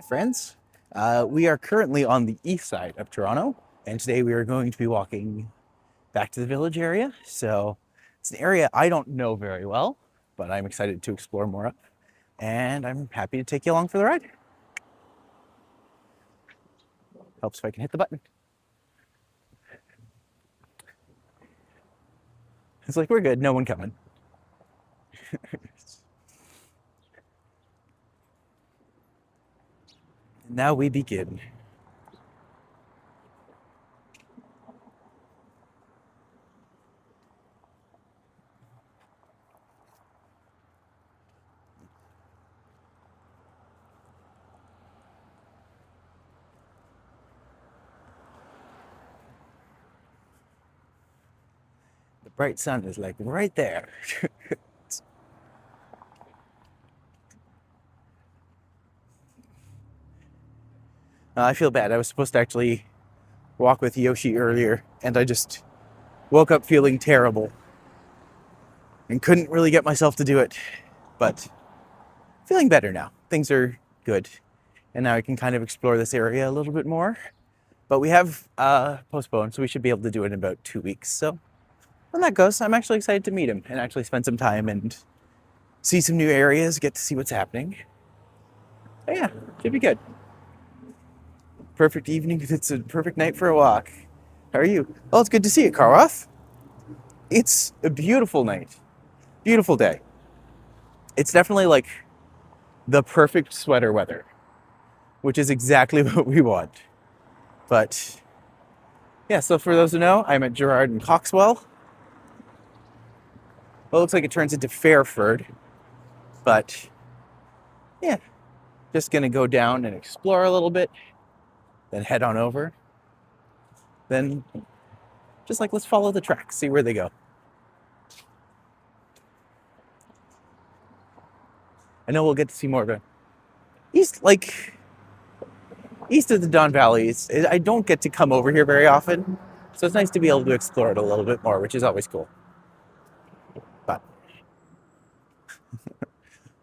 Hi friends, we are currently on the east side of Toronto, and today we are going to be walking back to the village area. So it's an area I don't know very well, but I'm excited to explore more of, and I'm happy to take you along for the ride. Helps if I can hit the button. It's like, we're good, no one coming. Now we begin. The bright sun is like right there. I feel bad. I was supposed to actually walk with Yoshi earlier, and I just woke up feeling terrible and couldn't really get myself to do it, but feeling better now. Things are good, and now I can kind of explore this area a little bit more. But we have postponed, so we should be able to do it in about 2 weeks. So when that goes, I'm actually excited to meet him and actually spend some time and see some new areas, get to see what's happening. So yeah, should be good. Perfect evening. It's a perfect night for a walk. How are you? Well, it's good to see you, Karloff. It's a beautiful night. Beautiful day. It's definitely like the perfect sweater weather, which is exactly what we want. But yeah, so for those who know, I'm at Gerard and Coxwell. Well, it looks like it turns into Fairford, but yeah, just gonna go down and explore a little bit, then head on over. Then just like, let's follow the tracks, see where they go. I know we'll get to see more of it. East of the Don Valley, I don't get to come over here very often, so it's nice to be able to explore it a little bit more, which is always cool. But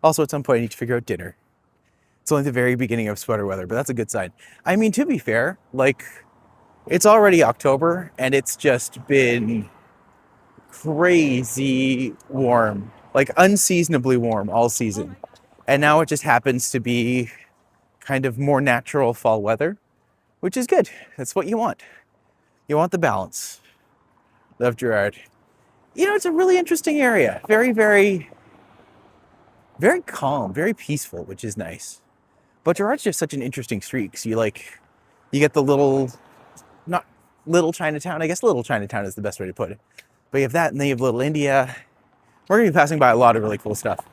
also at some point I need to figure out dinner. It's only the very beginning of sweater weather, but that's a good sign. I mean, to be fair, like, it's already October and it's just been crazy warm, like unseasonably warm all season. And now it just happens to be kind of more natural fall weather, which is good. That's what you want. You want the balance. Love Gerard. You know, it's a really interesting area. Very, very, very calm, very peaceful, which is nice. But Gerard's just such an interesting street, because you get the little, not little Chinatown, I guess little Chinatown is the best way to put it. But you have that, and then you have Little India. We're going to be passing by a lot of really cool stuff.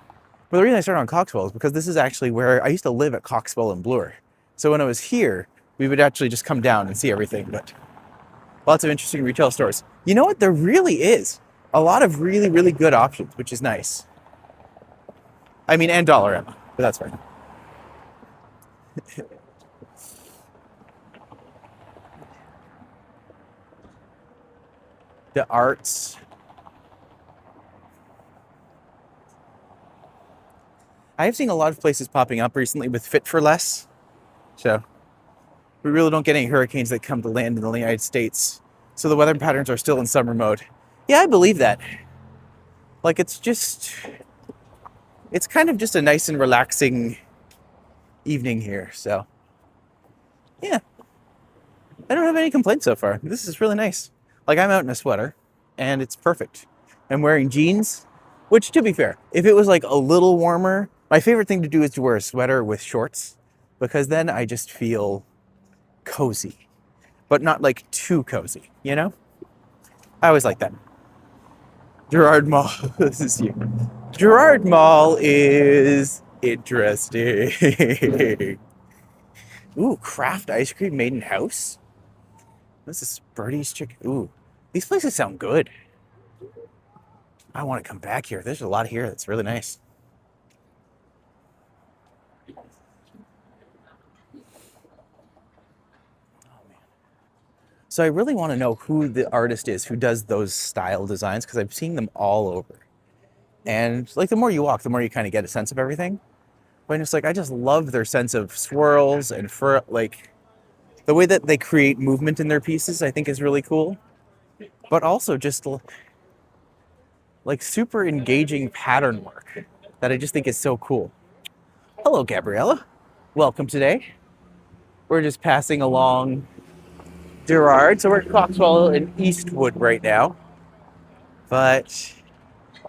But the reason I started on Coxwell is because this is actually where I used to live, at Coxwell and Bloor. So when I was here, we would actually just come down and see everything. But lots of interesting retail stores. You know what? There really is a lot of really, really good options, which is nice. I mean, and Dollarama, but that's fine. The arts. I have seen a lot of places popping up recently with Fit for Less. So we really don't get any hurricanes that come to land in the United States. So the weather patterns are still in summer mode. Yeah, I believe that. Like, it's kind of just a nice and relaxing evening here. So yeah, I don't have any complaints so far. This is really nice. Like, I'm out in a sweater and it's perfect. I'm wearing jeans, which, to be fair, if it was like a little warmer, my favorite thing to do is to wear a sweater with shorts, because then I just feel cozy, but not like too cozy, you know? I always like that. Gerard Mall, this is you. Gerard Mall is interesting. Ooh, craft ice cream made in house. This is Birdie's Chicken. Ooh, these places sound good. I want to come back here. There's a lot here that's really nice. So I really want to know who the artist is who does those style designs, because I'm seeing them all over. And like, the more you walk, the more you kind of get a sense of everything. But I'm just like, I just love their sense of swirls and for like the way that they create movement in their pieces, I think is really cool. But also just like super engaging pattern work that I just think is so cool. Hello, Gabriella. Welcome today. We're just passing along Gerard. So we're at Coxwell and Eastwood right now. But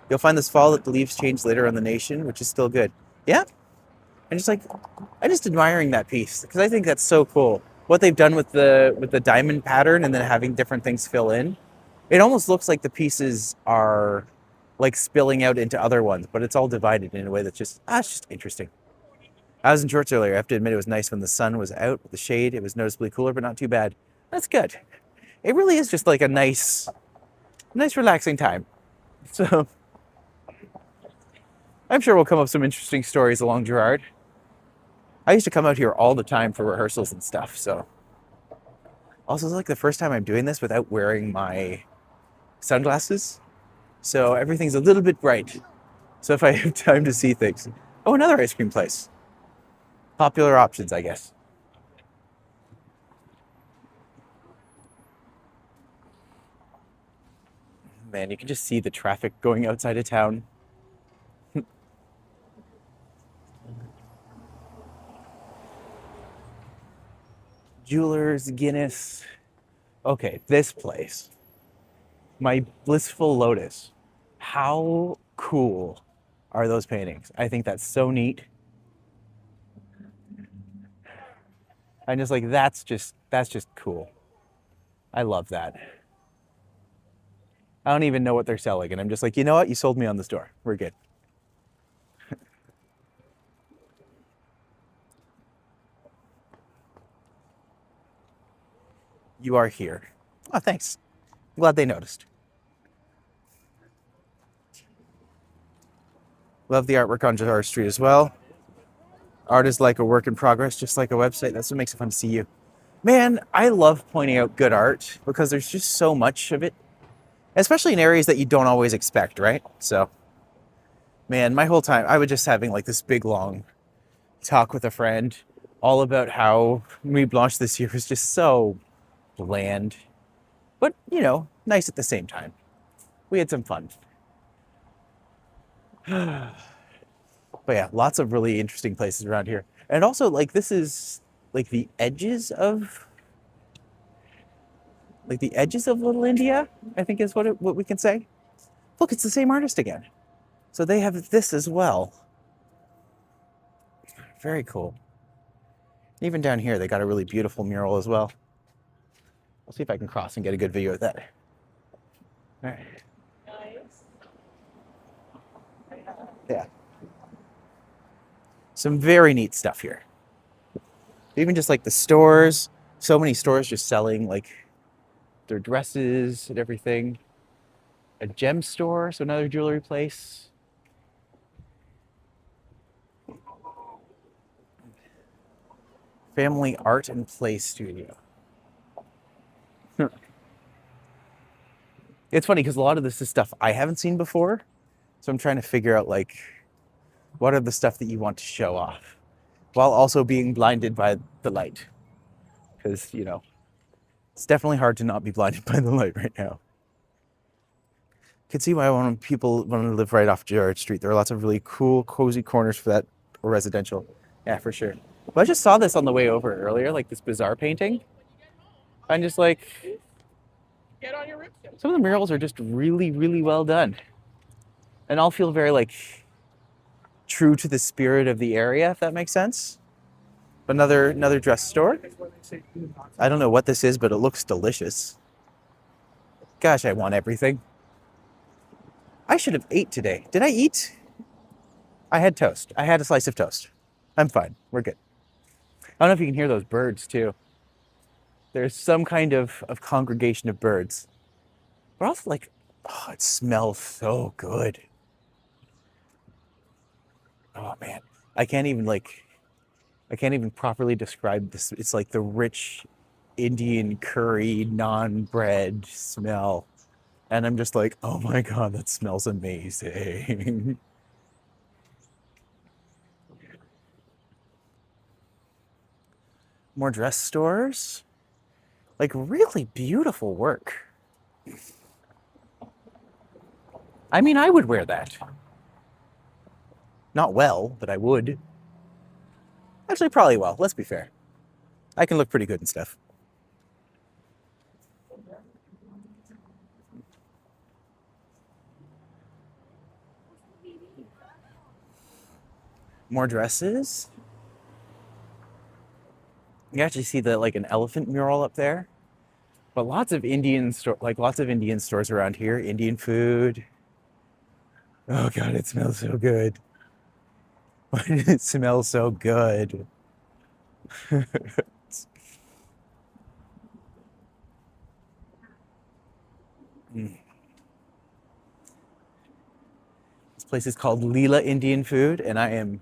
you'll find this fall that the leaves change later on the nation, which is still good. Yeah. And just like, I'm just admiring that piece because I think that's so cool. What they've done with the diamond pattern and then having different things fill in. It almost looks like the pieces are like spilling out into other ones, but it's all divided in a way that's just, it's just interesting. I was in shorts earlier. I have to admit it was nice when the sun was out with the shade. It was noticeably cooler, but not too bad. That's good. It really is just like a nice relaxing time. So I'm sure we'll come up some interesting stories along Gerard. I used to come out here all the time for rehearsals and stuff, so. Also, it's like the first time I'm doing this without wearing my sunglasses. So everything's a little bit bright. So if I have time to see things. Oh, another ice cream place. Popular options, I guess. Man, you can just see the traffic going outside of town. Jewelers, Guinness. Okay, this place. My Blissful Lotus. How cool are those paintings? I think that's so neat. I'm just like, that's just cool. I love that. I don't even know what they're selling. And I'm just like, you know what? You sold me on the store. We're good. You are here. Oh, thanks. I'm glad they noticed. Love the artwork on Gerard Street as well. Art is like a work in progress, just like a website. That's what makes it fun to see you. Man, I love pointing out good art because there's just so much of it, especially in areas that you don't always expect, right? So, man, my whole time, I was just having like this big, long talk with a friend all about how Nuit Blanche this year was just so bland, but, you know, nice at the same time. We had some fun. But yeah, lots of really interesting places around here. And also, like, this is like the edges of Little India, I think is what we can say. Look, it's the same artist again. So they have this as well. Very cool. Even down here, they got a really beautiful mural as well. I'll see if I can cross and get a good video of that. All right. Yeah. Some very neat stuff here. Even just like the stores, so many stores just selling like their dresses and everything. A gem store, so another jewelry place. Family Art and Play Studio. It's funny because a lot of this is stuff I haven't seen before. So I'm trying to figure out like, what are the stuff that you want to show off while also being blinded by the light? Because, you know, it's definitely hard to not be blinded by the light right now. Can see why people want to live right off Gerard Street. There are lots of really cool, cozy corners for that, or residential. Yeah, for sure. But I just saw this on the way over earlier, like this bizarre painting. I'm just like, some of the murals are just really, really well done. And all feel very like true to the spirit of the area, if that makes sense. Another dress store. I don't know what this is, but it looks delicious. Gosh, I want everything. I should have ate today. Did I eat? I had toast. I had a slice of toast. I'm fine. We're good. I don't know if you can hear those birds too. There's some kind of congregation of birds. But also like, oh, it smells so good. Oh man, I can't even properly describe this. It's like the rich Indian curry, naan bread smell. And I'm just like, oh my God, that smells amazing. More dress stores. Like really beautiful work. I mean, I would wear that. Not well, but I would. Actually, probably well. Let's be fair. I can look pretty good and stuff. More dresses. You actually see the like an elephant mural up there. But lots of lots of Indian stores around here. Indian food. Oh god, it smells so good. Why did it smell so good? Mm. This place is called Leela Indian Food, and I am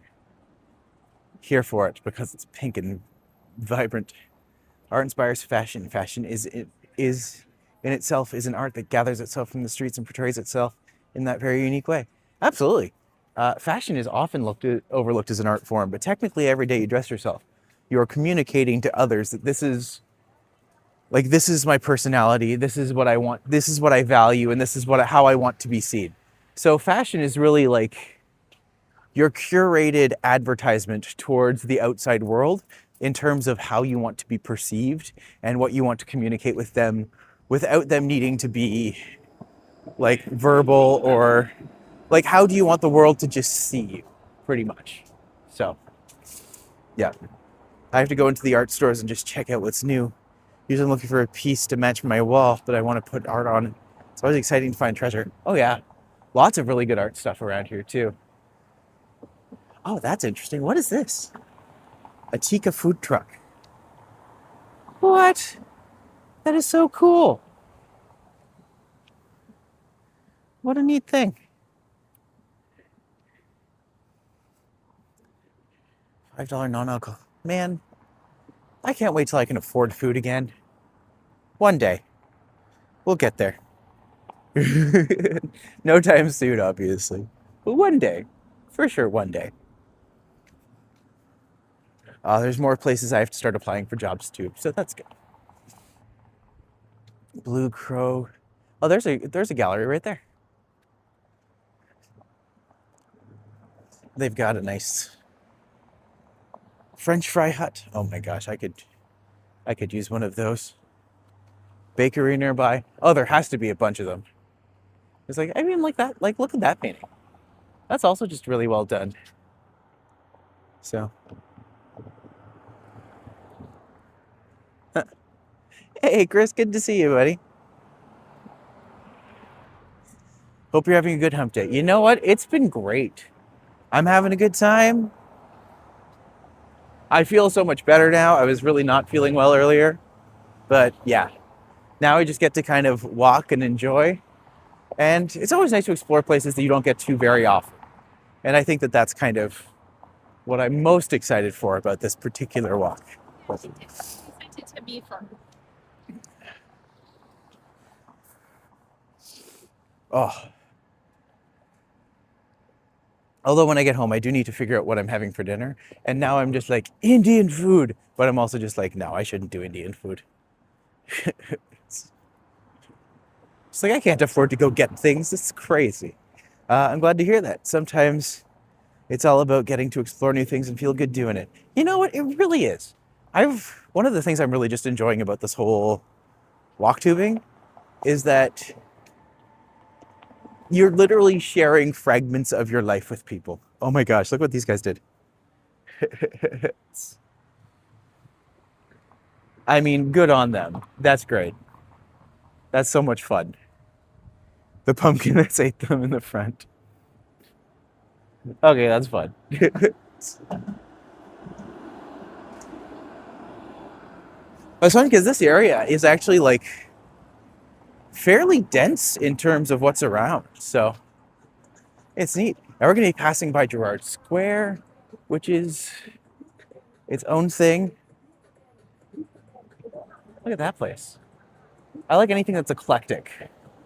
here for it because it's pink and vibrant. Art inspires fashion. Fashion is in itself is an art that gathers itself from the streets and portrays itself in that very unique way. Absolutely. Fashion is often overlooked as an art form, but technically every day you dress yourself, you are communicating to others that this is my personality, this is what I want, this is what I value, and this is how I want to be seen. So fashion is really like your curated advertisement towards the outside world in terms of how you want to be perceived and what you want to communicate with them without them needing to be like verbal, or like how do you want the world to just see you, pretty much. So yeah, I have to go into the art stores and just check out what's new. Usually I'm looking for a piece to match my wall that I want to put art on. It's always exciting to find treasure. Oh yeah, lots of really good art stuff around here too. Oh, that's interesting. What is this? A Tikka food truck. What? That is so cool. What a neat thing. $5 non-alcohol. Man, I can't wait till I can afford food again. One day. We'll get there. No time soon, obviously. But one day. For sure, one day. There's more places I have to start applying for jobs too, so that's good. Blue Crow. Oh, there's a gallery right there. They've got a nice French fry hut. Oh my gosh, I could use one of those. Bakery nearby. Oh, there has to be a bunch of them. It's like, I mean, like that, like look at that painting. That's also just really well done. So. Hey, Chris, good to see you, buddy. Hope you're having a good hump day. You know what? It's been great. I'm having a good time. I feel so much better now. I was really not feeling well earlier. But yeah, now I just get to kind of walk and enjoy. And it's always nice to explore places that you don't get to very often. And I think that that's kind of what I'm most excited for about this particular walk. Oh. Although when I get home, I do need to figure out what I'm having for dinner. And now I'm just like, Indian food. But I'm also just like, no, I shouldn't do Indian food. It's like, I can't afford to go get things. It's crazy. I'm glad to hear that. Sometimes it's all about getting to explore new things and feel good doing it. You know what? It really is. One of the things I'm really just enjoying about this whole walk tubing is that you're literally sharing fragments of your life with people. Oh my gosh, look what these guys did. I mean, good on them. That's great. That's so much fun. The pumpkin that's ate them in the front. Okay, that's fun. It's fun because this area is actually like fairly dense in terms of what's around. So it's neat. Now we're going to be passing by Gerard Square, which is its own thing. Look at that place. I like anything that's eclectic.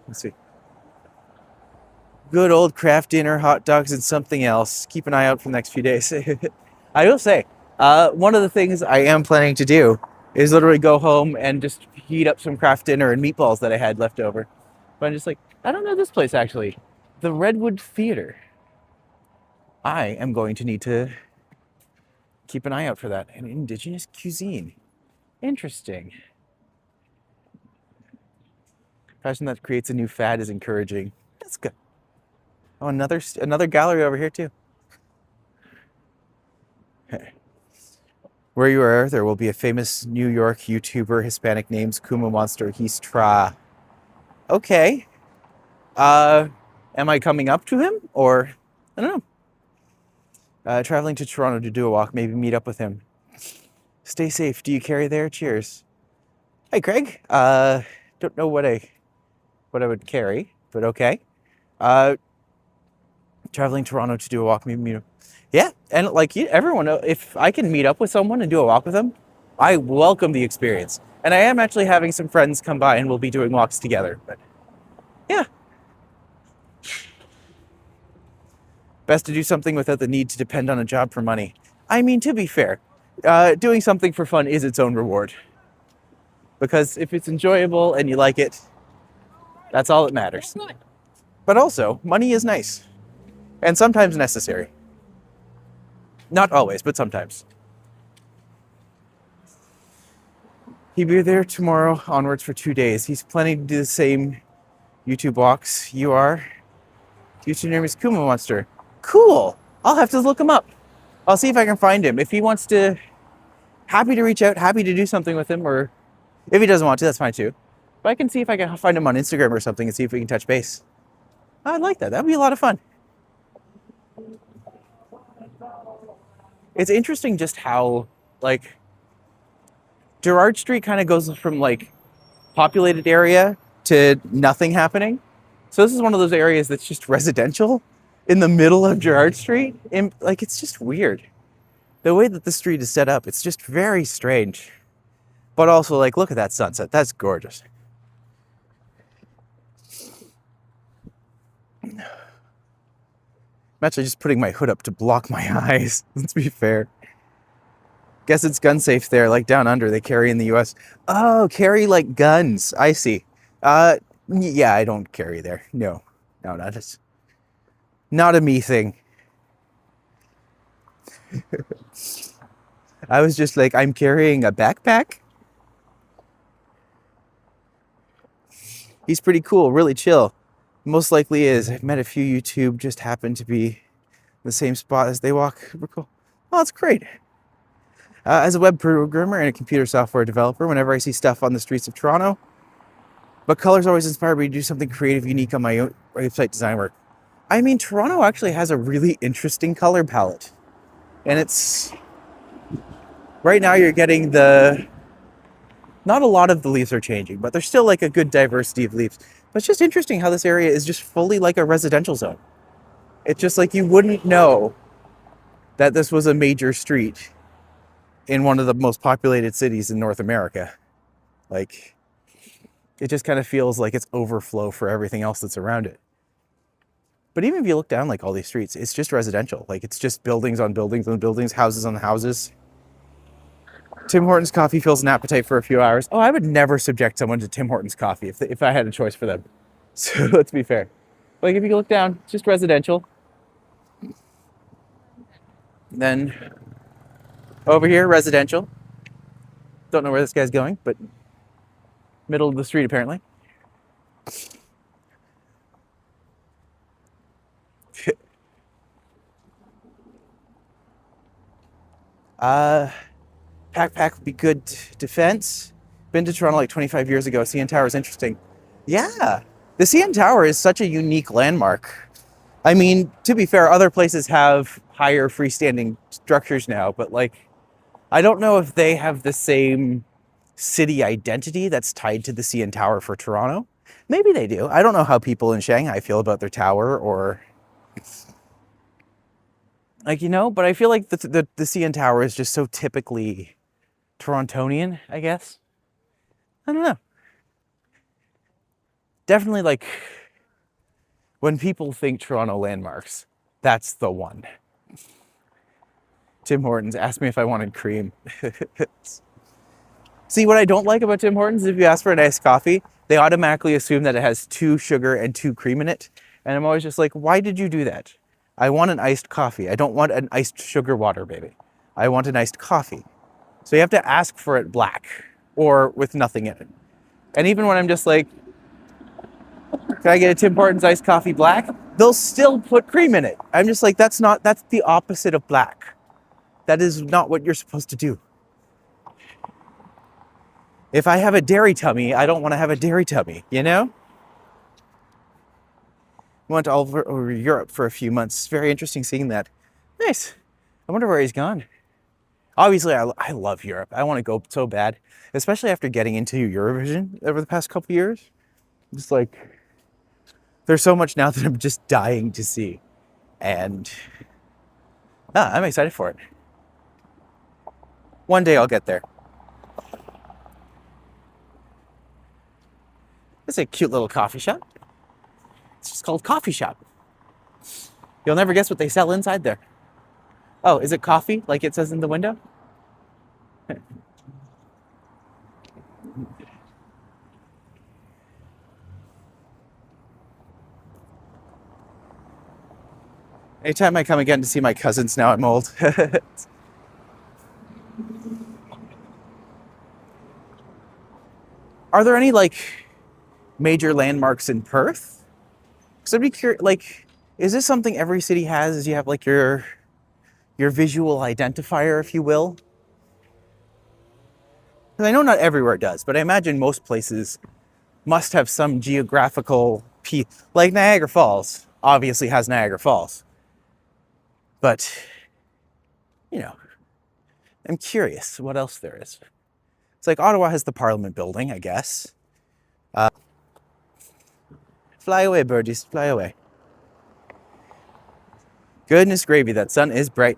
Let's see. Good old craft dinner, hot dogs, and something else. Keep an eye out for the next few days. I will say, One of the things I am planning to do is literally go home and just heat up some craft dinner and meatballs that I had left over. But I'm just like, I don't know this place actually. The Redwood Theater. I am going to need to keep an eye out for that. An indigenous cuisine. Interesting. Fashion that creates a new fad is encouraging. That's good. Oh, another gallery over here too. Where you are, there will be a famous New York YouTuber, Hispanic names Kuma Monster. He's Tra. Okay. Am I coming up to him or I don't know. Traveling to Toronto to do a walk, maybe meet up with him. Stay safe. Do you carry there? Cheers. Hey, Craig. Don't know what I would carry, but okay. Traveling to Toronto to do a walk, maybe meet up. Yeah, and like everyone, if I can meet up with someone and do a walk with them, I welcome the experience. And I am actually having some friends come by and we'll be doing walks together. But yeah. Best to do something without the need to depend on a job for money. I mean, to be fair, doing something for fun is its own reward. Because if it's enjoyable and you like it, that's all that matters. But also, money is nice. And sometimes necessary. Not always, but sometimes. He'll be there tomorrow onwards for 2 days. He's planning to do the same YouTube walks you are. YouTube name is Kuma Monster. Cool. I'll have to look him up. I'll see if I can find him. If he wants to, happy to reach out, happy to do something with him, or if he doesn't want to, that's fine too. But I can see if I can find him on Instagram or something and see if we can touch base. I'd like that. That'd be a lot of fun. It's interesting just how, like, Gerard Street kind of goes from, like, populated area to nothing happening. So this is one of those areas that's just residential in the middle of Gerard Street. And, like, it's just weird. The way that the street is set up, it's just very strange. But also, like, look at that sunset. That's gorgeous. I'm actually just putting my hood up to block my eyes. Let's be fair. Guess it's gun safe there, like down under. They carry in the US. Oh, carry like guns. I see. Yeah, I don't carry there. No, not a me thing. I was just like, I'm carrying a backpack. He's pretty cool, really chill. Most likely is. I've met a few YouTube, just happened to be in the same spot as they walk. Super cool. Oh, that's great. As a web programmer and a computer software developer, whenever I see stuff on the streets of Toronto, but colors always inspire me to do something creative, unique on my own website design work. I mean, Toronto actually has a really interesting color palette. And it's... Right now you're getting not a lot of the leaves are changing, but there's still like a good diversity of leaves. But it's just interesting how this area is just fully like a residential zone. It's just like you wouldn't know that this was a major street in one of the most populated cities in North America. Like, it just kind of feels like it's overflow for everything else that's around it. But even if you look down like all these streets, it's just residential. Like, it's just buildings on buildings on buildings, houses on houses. Tim Hortons coffee fills an appetite for a few hours. Oh, I would never subject someone to Tim Hortons coffee if I had a choice for them. So let's be fair. Like, if you look down, it's just residential. Then over here, residential. Don't know where this guy's going, but middle of the street apparently. Pack would be good defense. Been to Toronto like 25 years ago. CN Tower is interesting. Yeah, the CN Tower is such a unique landmark. I mean, to be fair, other places have higher freestanding structures now, but like, I don't know if they have the same city identity that's tied to the CN Tower for Toronto. Maybe they do. I don't know how people in Shanghai feel about their tower or... Like, you know, but I feel like the CN Tower is just so typically Torontonian, I guess. I don't know. Definitely, like, when people think Toronto landmarks, that's the one. Tim Hortons, asked me if I wanted cream. See, what I don't like about Tim Hortons is if you ask for an iced coffee, they automatically assume that it has 2 sugar and 2 cream in it. And I'm always just like, why did you do that? I want an iced coffee. I don't want an iced sugar water, baby. I want an iced coffee. So you have to ask for it black or with nothing in it. And even when I'm just like, can I get a Tim Hortons iced coffee black? They'll still put cream in it. I'm just like, that's the opposite of black. That is not what you're supposed to do. If I have a dairy tummy, I don't want to have a dairy tummy, you know? Went all over Europe for a few months. It's very interesting seeing that. Nice. I wonder where he's gone. Obviously, I love Europe. I want to go so bad, especially after getting into Eurovision over the past couple years. Just like, there's so much now that I'm just dying to see. And I'm excited for it. One day I'll get there. It's a cute little coffee shop. It's just called Coffee Shop. You'll never guess what they sell inside there. Oh, is it coffee like it says in the window? Anytime I come again to see my cousins now, I'm old. Are there any like major landmarks in Perth? Because I'd be curious, like, is this something every city has? Is you have like your visual identifier, if you will? Because I know not everywhere does, but I imagine most places must have some geographical piece. Like Niagara Falls obviously has Niagara Falls. But, you know, I'm curious what else there is. It's like Ottawa has the Parliament building, I guess. Fly away, birdies, fly away. Goodness gravy, that sun is bright.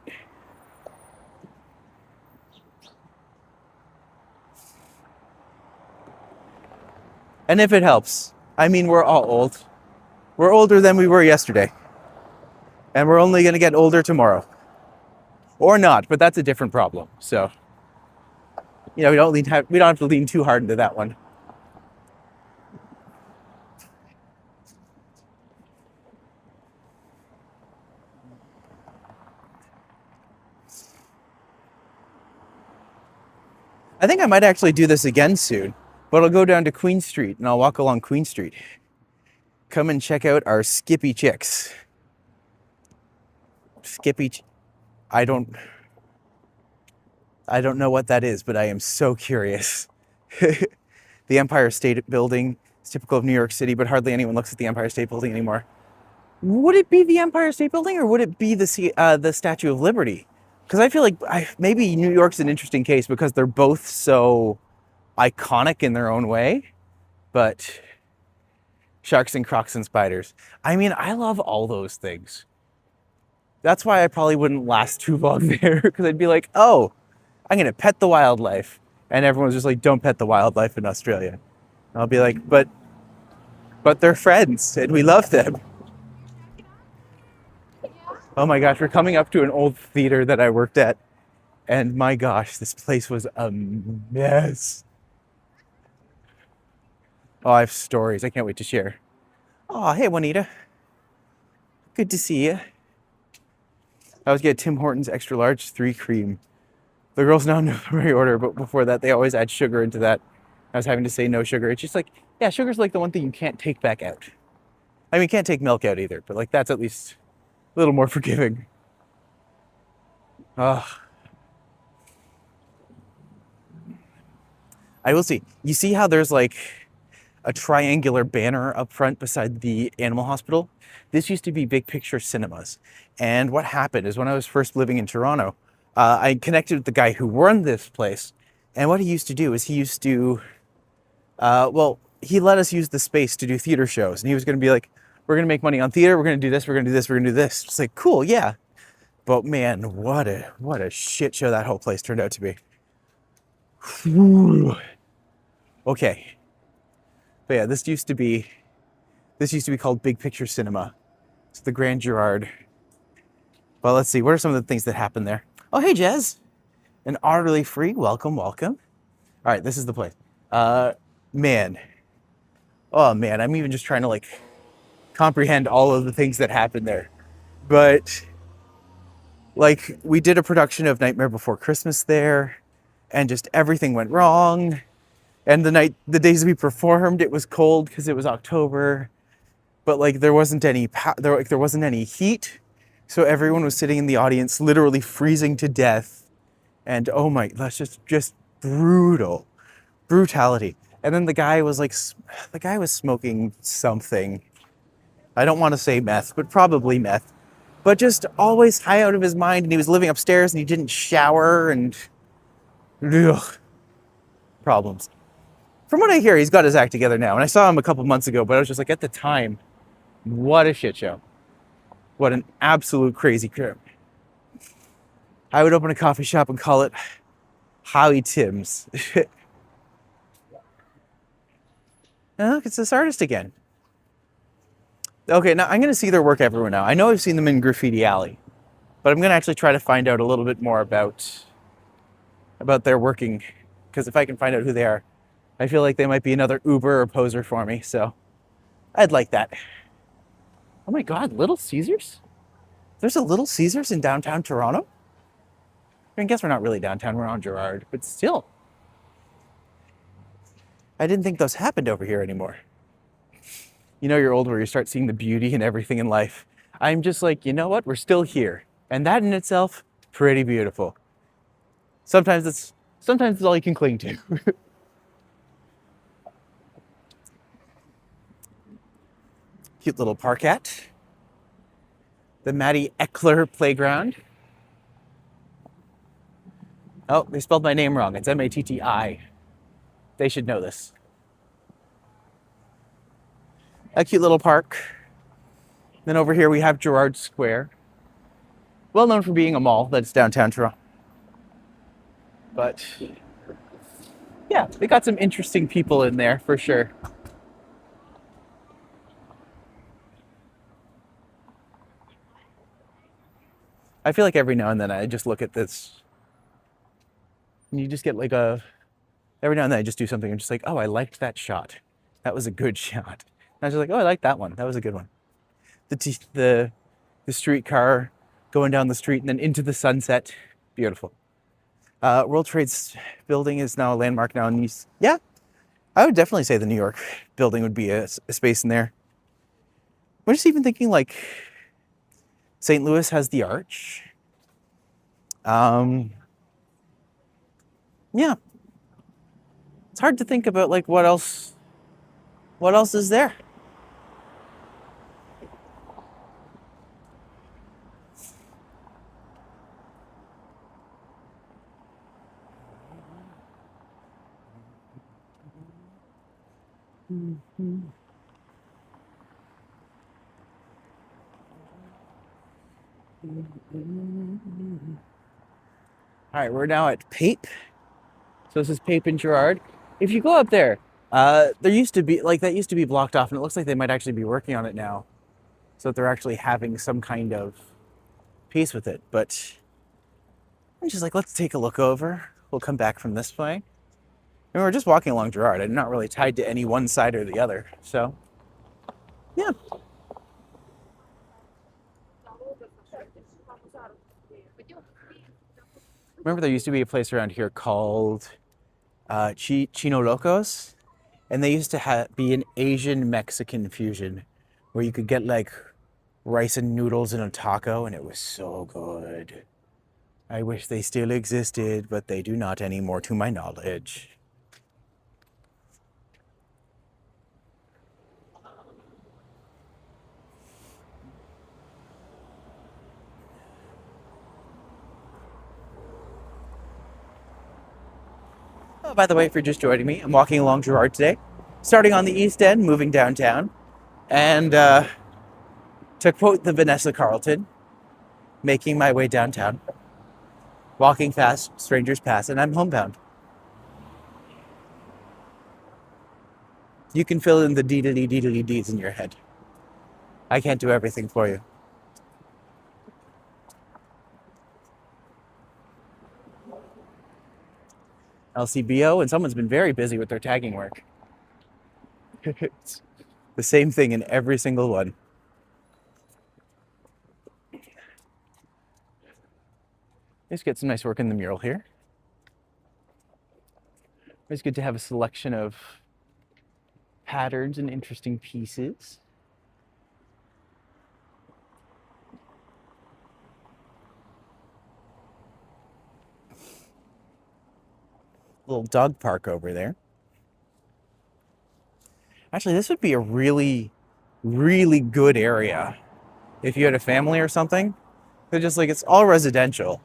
And if it helps, I mean, we're all old. We're older than we were yesterday. And we're only going to get older tomorrow. Or not, but that's a different problem. So, you know, we don't have to lean too hard into that one. I think I might actually do this again soon, but I'll go down to Queen Street and I'll walk along Queen Street. Come and check out our Skippy Chicks. I don't know what that is, but I am so curious. The Empire State Building is typical of New York City, but hardly anyone looks at the Empire State Building anymore. Would it be the Empire State Building or would it be the Statue of Liberty? Because I feel like maybe New York's an interesting case because they're both so iconic in their own way, but sharks and crocs and spiders. I mean, I love all those things. That's why I probably wouldn't last too long there, because I'd be like, oh, I'm going to pet the wildlife. And everyone's just like, don't pet the wildlife in Australia. And I'll be like, but they're friends and we love them. Oh my gosh, we're coming up to an old theater that I worked at. And my gosh, this place was a mess. Oh, I have stories. I can't wait to share. Oh, hey, Juanita. Good to see you. I always get Tim Hortons extra large, 3 cream. The girls now know the right order, but before that, they always add sugar into that. I was having to say no sugar. It's just like, yeah, sugar's like the one thing you can't take back out. I mean, you can't take milk out either, but like that's at least a little more forgiving. I will see. You see how there's like a triangular banner up front beside the animal hospital? This used to be Big Picture Cinemas. And what happened is when I was first living in Toronto, I connected with the guy who run this place. And what he used to do is he used to, he let us use the space to do theater shows. And he was going to be like, we're going to make money on theater. We're going to do this. We're going to do this. We're going to do this. It's like, cool. Yeah. But man, what a shit show that whole place turned out to be. Okay. But yeah, this used to be called Big Picture Cinema. It's the Grand Gerard. Well, let's see. What are some of the things that happened there? Oh, hey, Jez. An Utterly Free. Welcome, welcome. All right, this is the place. Uh, man. Oh, man. I'm even just trying to like comprehend all of the things that happened there. But like, we did a production of Nightmare Before Christmas there, and just everything went wrong. And the days we performed, it was cold because it was October, but like there wasn't any there wasn't any heat, so everyone was sitting in the audience, literally freezing to death. And oh my, that's just brutality. And then the guy was smoking something. I don't want to say meth, but probably meth. But just always high out of his mind, and he was living upstairs, and he didn't shower, and ugh, problems. From what I hear, he's got his act together now. And I saw him a couple months ago, but I was just like, at the time, what a shit show. What an absolute crazy trip. I would open a coffee shop and call it Howie Tim's. Oh, look, it's this artist again. Okay, now I'm going to see their work everywhere now. I know I've seen them in Graffiti Alley, but I'm going to actually try to find out a little bit more about their working, because if I can find out who they are, I feel like they might be another Uber or poser for me, so I'd like that. Oh my God, Little Caesars? There's a Little Caesars in downtown Toronto? I guess we're not really downtown, we're on Gerard, but still. I didn't think those happened over here anymore. You know, you're old where you start seeing the beauty in everything in life. I'm just like, you know what? We're still here. And that in itself, pretty beautiful. Sometimes it's all you can cling to. Cute little parkette. The Matti Eckler Playground. Oh, they spelled my name wrong. It's M-A-T-T-I. They should know this. A cute little park. Then over here we have Gerard Square. Well known for being a mall that's downtown Toronto. But yeah, they got some interesting people in there for sure. I feel like every now and then I just look at this and you just get like every now and then I just do something. I'm just like, oh, I liked that shot. That was a good shot. And I was just like, oh, I like that one. That was a good one. The streetcar going down the street and then into the sunset. Beautiful. World Trade building is now a landmark now in East. Yeah, I would definitely say the New York building would be a space in there. I'm just even thinking like St. Louis has the Arch. Yeah. It's hard to think about like what else is there? All right, we're now at Pape. So this is Pape and Gerard. If you go up there, there used to be that used to be blocked off, and it looks like they might actually be working on it now, so that they're actually having some kind of piece with it. But I'm just like, let's take a look over. We'll come back from this way. And we're just walking along Gerard. I'm not really tied to any one side or the other. So, yeah. Remember there used to be a place around here called Chino Locos? And they used to be an Asian-Mexican fusion where you could get like rice and noodles in a taco, and it was so good. I wish they still existed, but they do not anymore to my knowledge. Oh, by the way, if you're just joining me, I'm walking along Gerard today, starting on the East End, moving downtown, and to quote the Vanessa Carlton, making my way downtown. Walking fast, strangers pass, and I'm homebound. You can fill in the deedly-deedly-deeds in your head. I can't do everything for you. LCBO, and someone's been very busy with their tagging work. It's the same thing in every single one. Let's get some nice work in the mural here. It's good to have a selection of patterns and interesting pieces. Little dog park over there. Actually, this would be a really, really good area if you had a family or something. They're just like, it's all residential.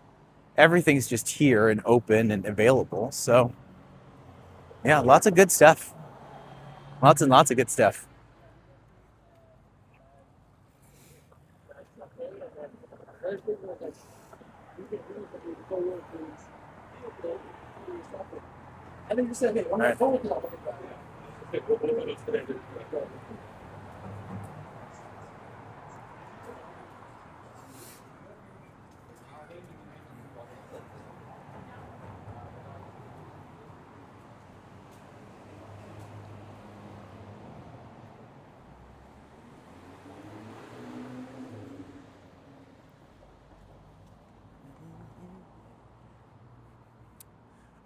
Everything's just here and open and available. So yeah, lots of good stuff. Lots and lots of good stuff. All right.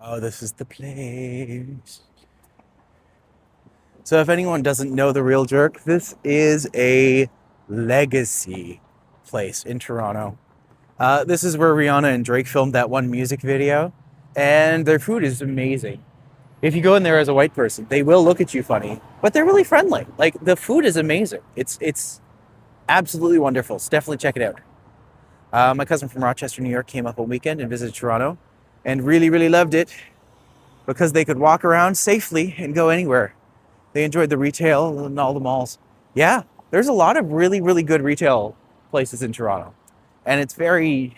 Oh, this is the place. So if anyone doesn't know The Real Jerk, this is a legacy place in Toronto. This is where Rihanna and Drake filmed that one music video, and their food is amazing. If you go in there as a white person, they will look at you funny, but they're really friendly. Like, the food is amazing. It's absolutely wonderful. So definitely check it out. My cousin from Rochester, New York came up one weekend and visited Toronto and really, really loved it because they could walk around safely and go anywhere. They enjoyed the retail and all the malls. Yeah, there's a lot of really, really good retail places in Toronto. And it's very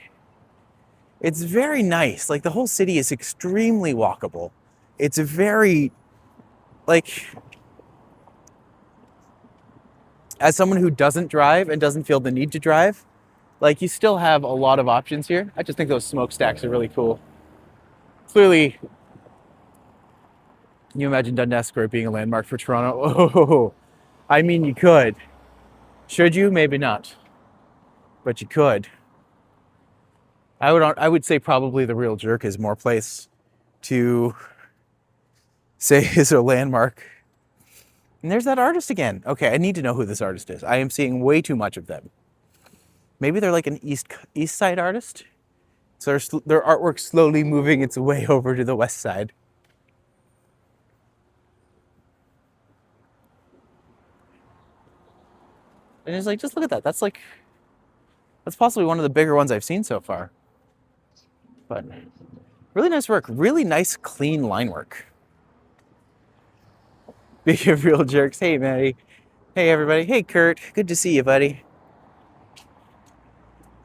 nice. Like, the whole city is extremely walkable. It's very, like, as someone who doesn't drive and doesn't feel the need to drive, like, you still have a lot of options here. I just think those smokestacks are really cool. Clearly, can you imagine Dundas Square being a landmark for Toronto? Oh, I mean, you could. Should you? Maybe not. But you could. I would say probably The Real Jerk is more place to say is a landmark. And there's that artist again. Okay, I need to know who this artist is. I am seeing way too much of them. Maybe they're like an East Side artist. So their artwork's slowly moving its way over to the West Side. And it's like, just look at that. That's possibly one of the bigger ones I've seen so far. But really nice work. Really nice, clean line work. Speaking of Real Jerks, hey, Matty. Hey, everybody. Hey, Kurt. Good to see you, buddy.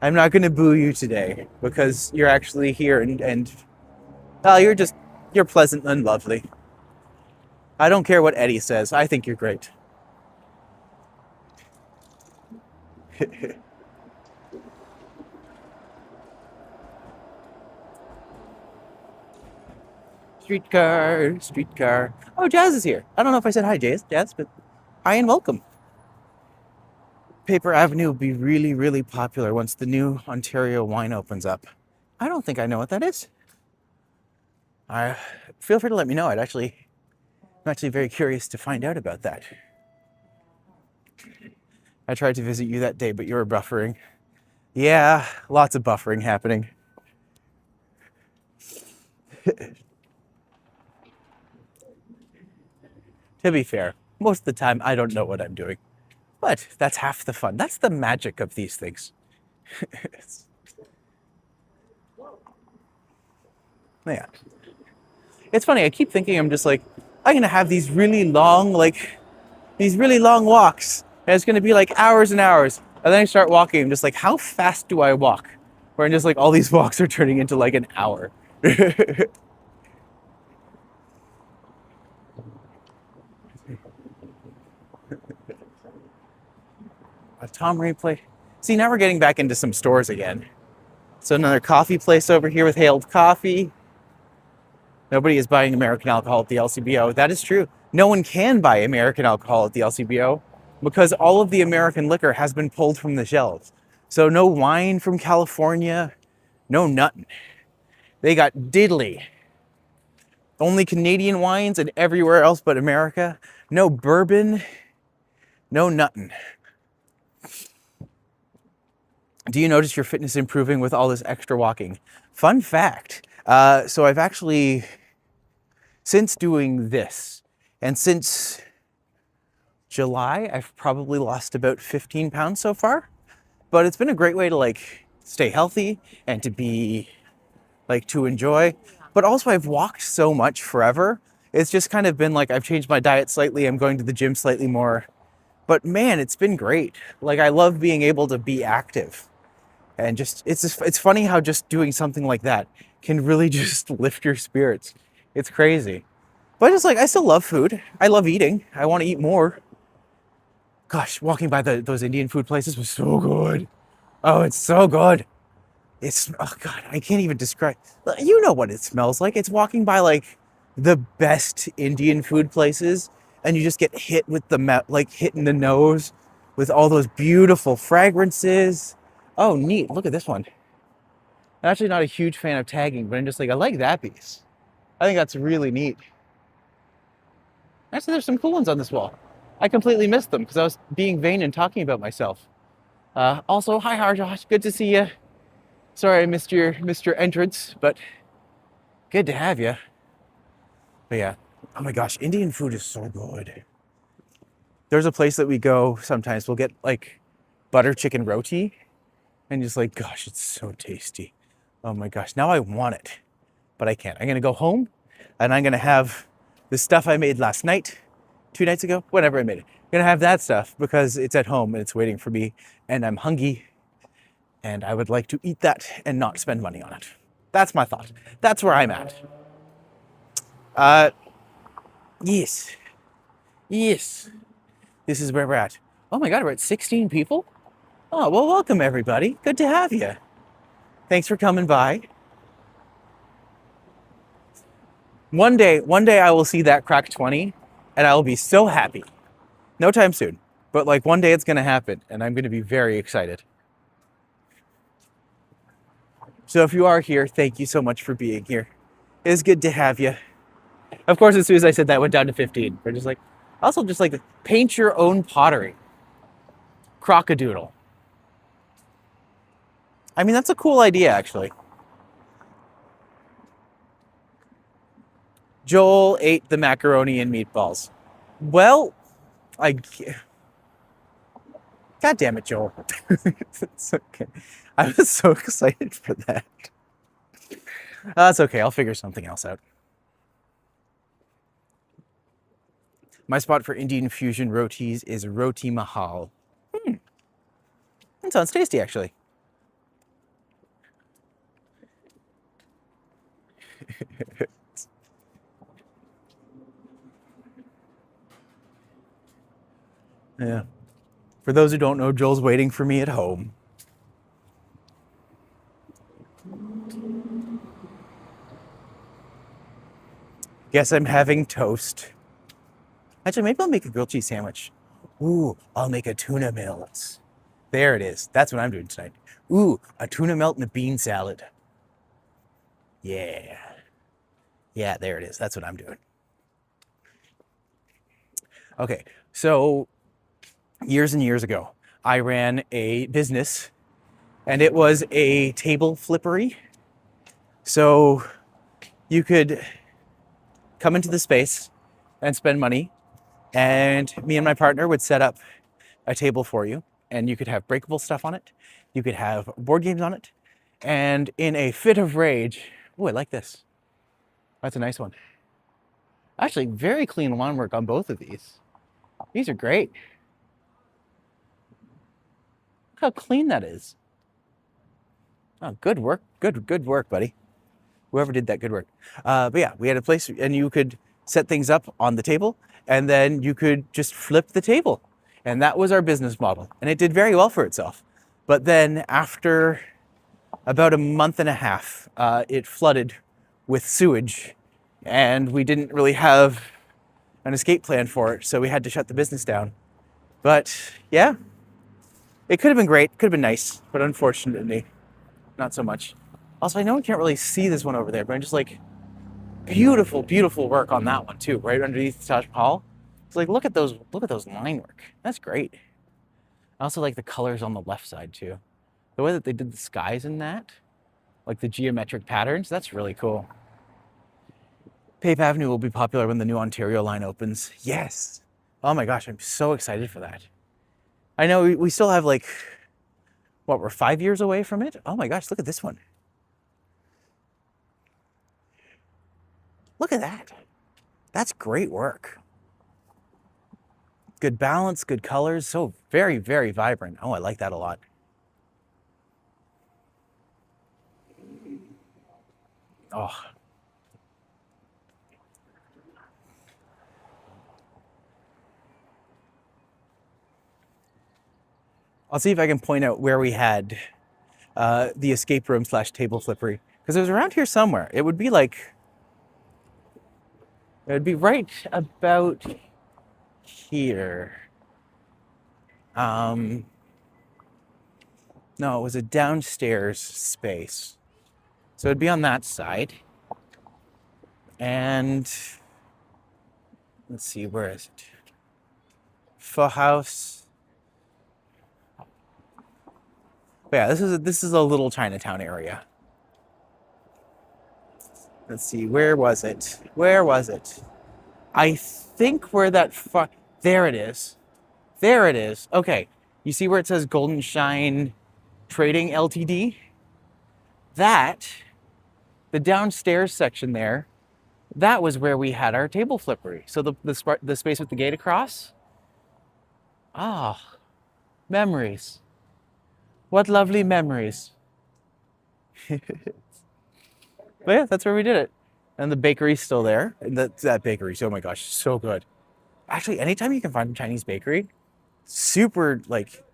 I'm not going to boo you today because you're actually here and you're pleasant and lovely. I don't care what Eddie says. I think you're great. Streetcar. Oh, Jazz is here. I don't know if I said hi, Jazz, but hi and welcome. Paper Avenue will be really, really popular once the new Ontario wine opens up. I don't think I know what that is. Feel free to let me know. I'm actually very curious to find out about that. I tried to visit you that day, but you were buffering. Yeah, lots of buffering happening. To be fair, most of the time I don't know what I'm doing. But that's half the fun. That's the magic of these things. Yeah. It's funny, I keep thinking I'm just like, I'm gonna have these really long walks. And it's gonna be like hours and hours. And then I start walking, I'm just like, how fast do I walk? Where I'm just like, all these walks are turning into like an hour. A Tom Ray play. See, now we're getting back into some stores again. So another coffee place over here with Hailed Coffee. Nobody is buying American alcohol at the LCBO. That is true. No one can buy American alcohol at the LCBO because all of the American liquor has been pulled from the shelves. So no wine from California, no nothing. They got diddly. Only Canadian wines and everywhere else but America. No bourbon, no nothing. Do you notice your fitness improving with all this extra walking? Fun fact. So I've actually, since doing this, and since July, I've probably lost about 15 pounds so far. But it's been a great way to like stay healthy and to be like to enjoy. But also I've walked so much forever. It's just kind of been like I've changed my diet slightly. I'm going to the gym slightly more. But man, it's been great. Like I love being able to be active. And just it's funny how just doing something like that can really just lift your spirits. It's crazy. But it's like I still love food. I love eating. I want to eat more. Gosh, walking by those Indian food places was so good. Oh, it's so good. Oh God, I can't even describe. You know what it smells like. It's walking by like the best Indian food places and you just get hit with like hit in the nose with all those beautiful fragrances. Oh, neat. Look at this one. I'm actually not a huge fan of tagging, but I'm just like, I like that piece. I think that's really neat. Actually, there's some cool ones on this wall. I completely missed them because I was being vain and talking about myself. Also, hi, Harjosh. Good to see you. Sorry I missed your entrance, but good to have you. But yeah, oh my gosh, Indian food is so good. There's a place that we go sometimes. We'll get like butter chicken roti. And just like, gosh, it's so tasty. Oh my gosh, now I want it, but I can't. I'm gonna go home and I'm gonna have the stuff I made last night, 2 nights ago, whenever I made it. I'm gonna have that stuff because it's at home and it's waiting for me and I'm hungry and I would like to eat that and not spend money on it. That's my thought. That's where I'm at. Yes. This is where we're at. Oh my God, we're at 16 people? Oh, well, welcome everybody. Good to have you. Thanks for coming by. One day I will see that crack 20 and I will be so happy. No time soon, but like one day it's going to happen and I'm going to be very excited. So if you are here, thank you so much for being here. It is good to have you. Of course, as soon as I said that, it went down to 15. We're just like, also just like paint your own pottery. Crockadoodle. I mean, that's a cool idea, actually. Joel ate the macaroni and meatballs. Well, God damn it, Joel. It's okay. I was so excited for that. That's okay. I'll figure something else out. My spot for Indian fusion rotis is Roti Mahal. That sounds tasty, actually. Yeah. For those who don't know, Joel's waiting for me at home. Guess I'm having toast. Actually, maybe I'll make a grilled cheese sandwich. Ooh, I'll make a tuna melt. There it is. That's what I'm doing tonight. Ooh, a tuna melt and a bean salad. Yeah. Yeah, there it is. That's what I'm doing. Okay, so years and years ago, I ran a business and it was a table flippery. So you could come into the space and spend money, and me and my partner would set up a table for you, and you could have breakable stuff on it. You could have board games on it. And in a fit of rage, oh, I like this. That's a nice one. Actually, very clean lawn work on both of these. These are great. Look how clean that is. Oh, good work. Good work, buddy. Whoever did that, good work. But yeah, we had a place and you could set things up on the table and then you could just flip the table. And that was our business model. And it did very well for itself. But then after about a month and a half, it flooded with sewage and we didn't really have an escape plan for it, so we had to shut the business down. But yeah, it could have been great, could have been nice, but unfortunately, not so much. Also, I know we can't really see this one over there, but I'm just like, beautiful, beautiful work on that one too, right underneath the Taj Mahal. It's like, look at those line work. That's great. I also like the colors on the left side too. The way that they did the skies in that, like the geometric patterns, that's really cool. Pape Avenue will be popular when the new Ontario line opens. Yes. Oh my gosh, I'm so excited for that. I know we still have like, what, we're 5 years away from it? Oh my gosh, look at this one. Look at that. That's great work. Good balance, good colors, so very, very vibrant. Oh, I like that a lot. Oh. I'll see if I can point out where we had the escape room / table flippery, because it was around here somewhere. It would be like, it would be right about here. No, it was a downstairs space. So it'd be on that side. And let's see, where is it? Pho House. But yeah, this is a little Chinatown area. Let's see, where was it? Where was it? I think where that there it is. There it is. Okay. You see where it says Golden Shine Trading Ltd? That, the downstairs section there, that was where we had our table flippery. So the space with the gate across. Ah, memories. What lovely memories. But yeah, that's where we did it. And the bakery's still there. And that bakery, oh my gosh, so good. Actually, anytime you can find a Chinese bakery, super, like,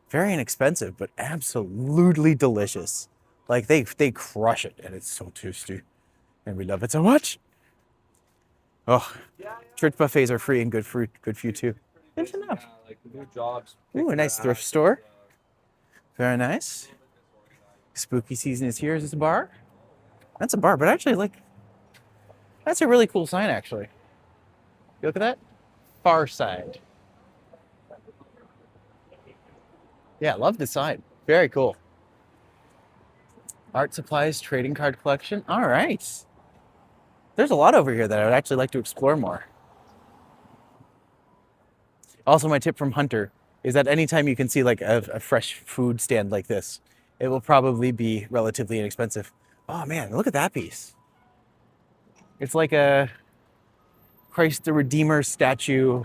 very inexpensive, but absolutely delicious. Like, they crush it, and it's so tasty. And we love it so much. Oh, church buffets are free and good for you too. Good to know. Ooh, a nice thrift store. Very nice. Spooky season is here. Is this a bar? That's a bar, but actually, like, that's a really cool sign, actually. You look at that? Far side. Yeah, love the sign. Very cool. Art supplies, trading card collection. All right. There's a lot over here that I would actually like to explore more. Also, my tip from Hunter is that anytime you can see like a fresh food stand like this, it will probably be relatively inexpensive. Oh man, look at that piece. It's like a Christ the Redeemer statue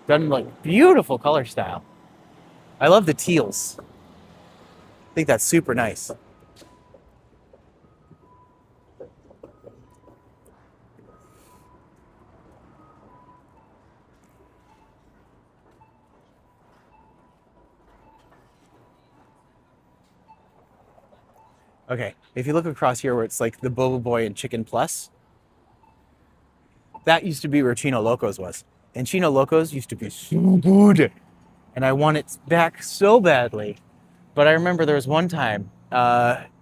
done in like beautiful color style. I love the teals. I think that's super nice. Okay, if you look across here where it's like the Boba Boy and Chicken Plus, that used to be where Chino Locos was. And Chino Locos used to be so good. And I want it back so badly. But I remember there was one time,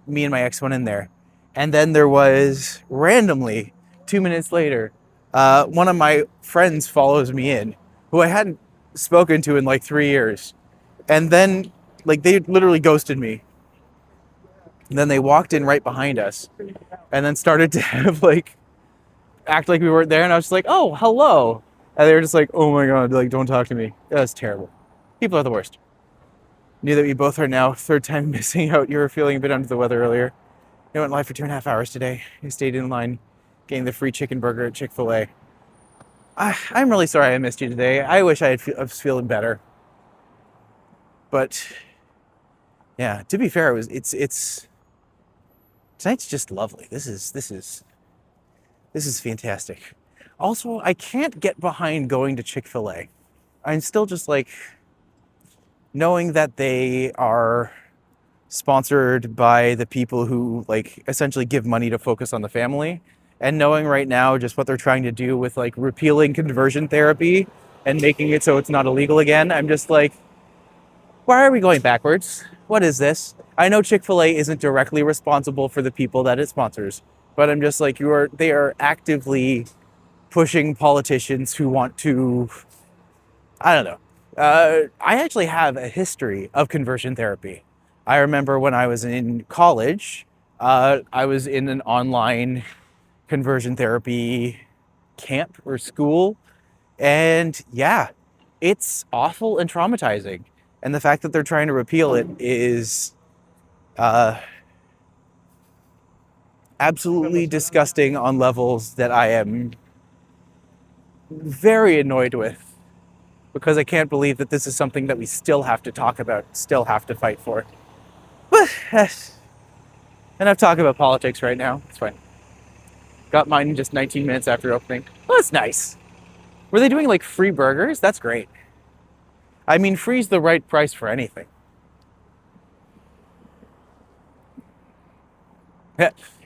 me and my ex went in there. And then there was, randomly, 2 minutes later, one of my friends follows me in, who I hadn't spoken to in like 3 years. And then, like, they literally ghosted me. And then they walked in right behind us and then started to have like, act like we weren't there. And I was just like, oh, hello. And they were just like, oh my God, like, don't talk to me. That's terrible. People are the worst. Knew that we both are now third time missing out. You were feeling a bit under the weather earlier. I went live for 2.5 hours today. I stayed in line, getting the free chicken burger at Chick-fil-A. I'm really sorry I missed you today. I wish I was feeling better. But yeah, to be fair, it's tonight's just lovely. This is fantastic. Also, I can't get behind going to Chick-fil-A. I'm still just like, knowing that they are sponsored by the people who like essentially give money to focus on the family And knowing right now just what they're trying to do with like repealing conversion therapy and making it so it's not illegal again, I'm just like, why are we going backwards? What is this? I know Chick-fil-A isn't directly responsible for the people that it sponsors, but I'm just like, they are actively pushing politicians who want to, I don't know. I actually have a history of conversion therapy. I remember when I was in college, I was in an online conversion therapy camp or school. And yeah, it's awful and traumatizing. And the fact that they're trying to repeal it is absolutely disgusting on levels that I am very annoyed with, because I can't believe that this is something that we still have to talk about, still have to fight for. But enough talk about politics right now. It's fine. Got mine in just 19 minutes after opening. Well, that's nice. Were they doing like free burgers? That's great. I mean, free's the right price for anything.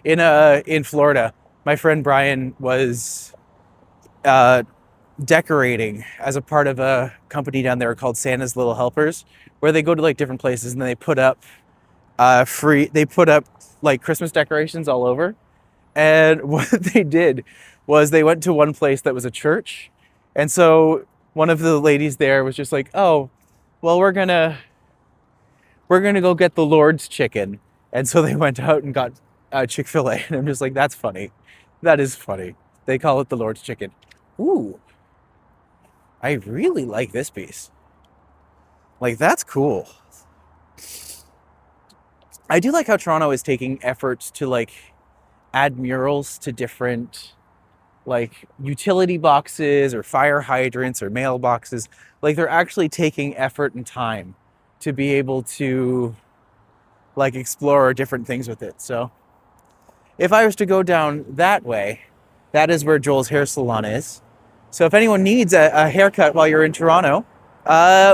In Florida, my friend Brian was decorating as a part of a company down there called Santa's Little Helpers, where they go to like different places and they put up like Christmas decorations all over. And what they did was they went to one place that was a church, and so one of the ladies there was just like, "Oh, well, we're gonna go get the Lord's chicken," and so they went out and got Chick-fil-A, and I'm just like, "That's funny. That is funny. They call it the Lord's chicken." Ooh, I really like this piece. Like, that's cool. I do like how Toronto is taking efforts to like add murals to different like utility boxes or fire hydrants or mailboxes. Like, they're actually taking effort and time to be able to like explore different things with it. So if I was to go down that way, that is where Joel's hair salon is. So if anyone needs a haircut while you're in Toronto,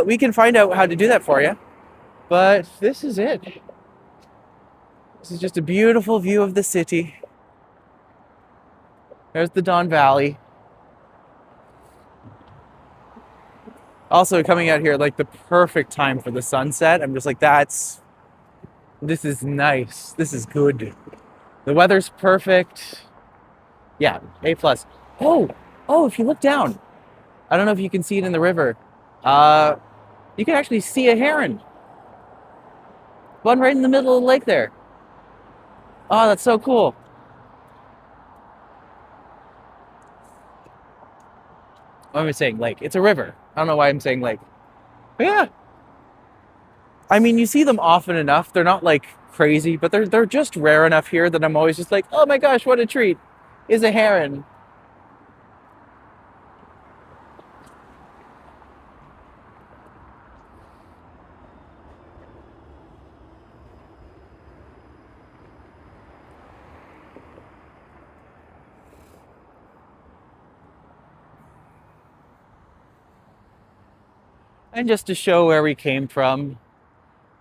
we can find out how to do that for you. But this is it. This is just a beautiful view of the city. There's the Don Valley. Also coming out here like the perfect time for the sunset. I'm just like, this is nice. This is good. The weather's perfect. Yeah, A+. Oh, if you look down, I don't know if you can see it in the river. You can actually see a heron. One right in the middle of the lake there. Oh, that's so cool. What am I saying? Lake. It's a river. I don't know why I'm saying lake. But yeah. I mean, you see them often enough. They're not like crazy, but they're just rare enough here that I'm always just like, oh my gosh, what a treat. Is a heron. And just to show where we came from,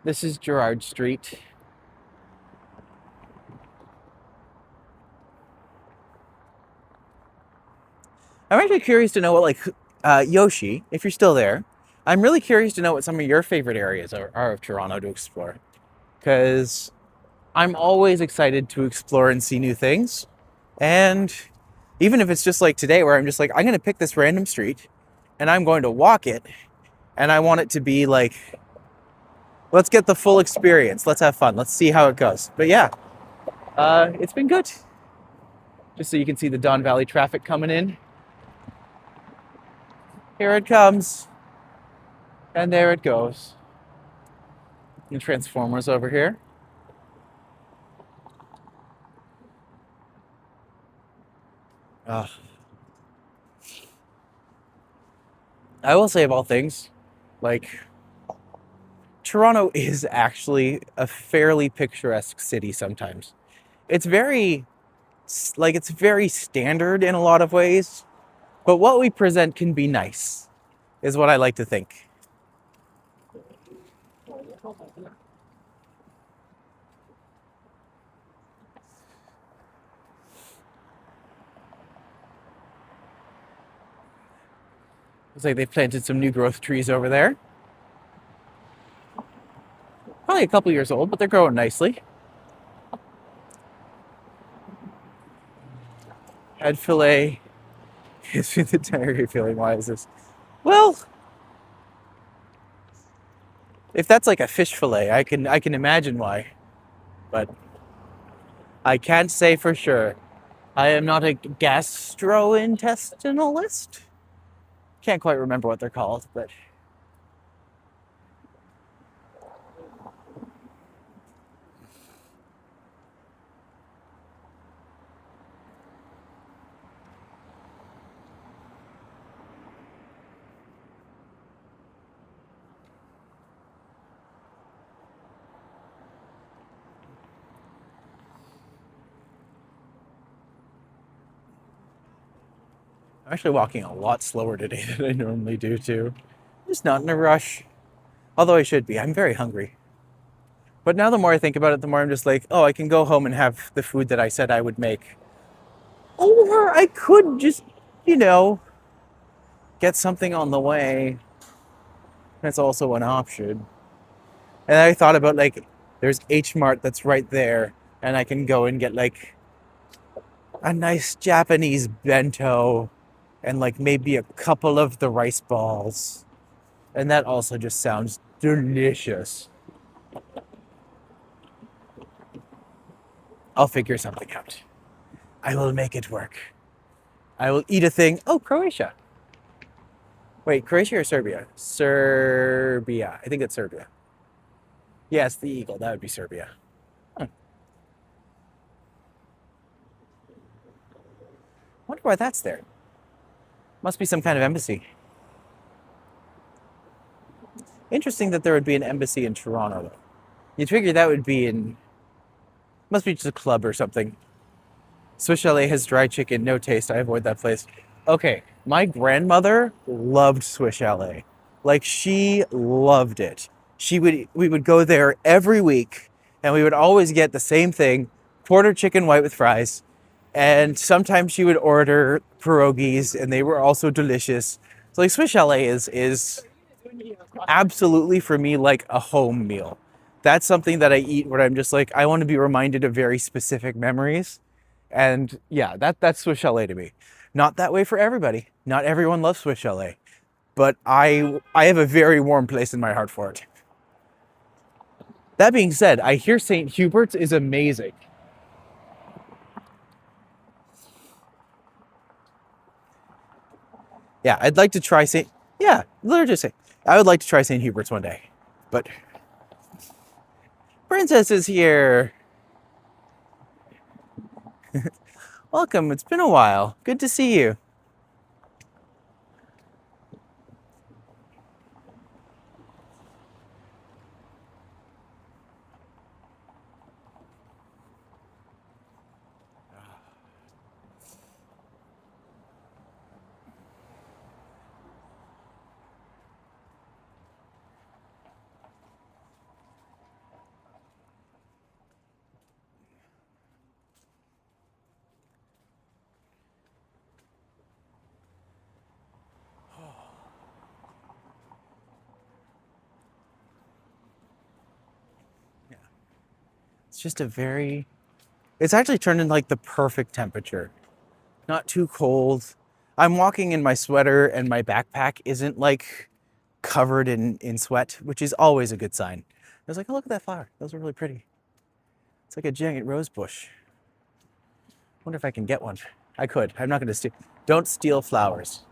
this is Gerard Street. I'm actually curious to know what, like, Yoshi, if you're still there, I'm really curious to know what some of your favorite areas are of Toronto to explore. Because I'm always excited to explore and see new things. And even if it's just like today, where I'm just like, I'm going to pick this random street and I'm going to walk it. And I want it to be like, let's get the full experience. Let's have fun. Let's see how it goes. But yeah, it's been good. Just so you can see the Don Valley traffic coming in. Here it comes. And there it goes. The Transformers over here. I will say, of all things, like, Toronto is actually a fairly picturesque city sometimes. It's very, it's very standard in a lot of ways, but what we present can be nice, is what I like to think. Looks like they've planted some new growth trees over there. Probably a couple years old, but they're growing nicely. Head fillet. It's the diarrhea feeling. Why is this? Well, if that's like a fish fillet, I can imagine why, but I can't say for sure. I am not a gastrointestinalist. Can't quite remember what they're called, but I'm actually walking a lot slower today than I normally do too. Just not in a rush. Although I should be. I'm very hungry. But now the more I think about it, the more I'm just like, oh, I can go home and have the food that I said I would make. Or I could just, you know, get something on the way. That's also an option. And I thought about like, there's H Mart that's right there, and I can go and get like a nice Japanese bento and like maybe a couple of the rice balls. And that also just sounds delicious. I'll figure something out. I will make it work. I will eat a thing. Oh, Croatia. Wait, Croatia or Serbia? Serbia. I think it's Serbia. Yes, the eagle. That would be Serbia. Huh. Wonder why that's there. Must be some kind of embassy. Interesting that there would be an embassy in Toronto, though. You'd figure that would be in... Must be just a club or something. Swiss Chalet has dry chicken, no taste. I avoid that place. Okay, my grandmother loved Swiss Chalet. Like, she loved it. We would go there every week, and we would always get the same thing, quarter chicken white with fries. And sometimes she would order pierogies, and they were also delicious. So like Swiss Chalet is absolutely for me like a home meal. That's something that I eat where I'm just like, I want to be reminded of very specific memories. And yeah, that's Swiss Chalet to me. Not that way for everybody. Not everyone loves Swiss Chalet. But I have a very warm place in my heart for it. That being said, I hear St. Hubert's is amazing. Yeah, I'd like to try St. Yeah, literally just say, I would like to try St. Hubert's one day. But Princess is here. Welcome, it's been a while. Good to see you. It's just it's actually turned into like the perfect temperature. Not too cold. I'm walking in my sweater and my backpack isn't like covered in sweat, which is always a good sign. I was like, oh, look at that flower. Those are really pretty. It's like a giant rose bush. Wonder if I can get one. I could. I'm not going to steal. Don't steal flowers.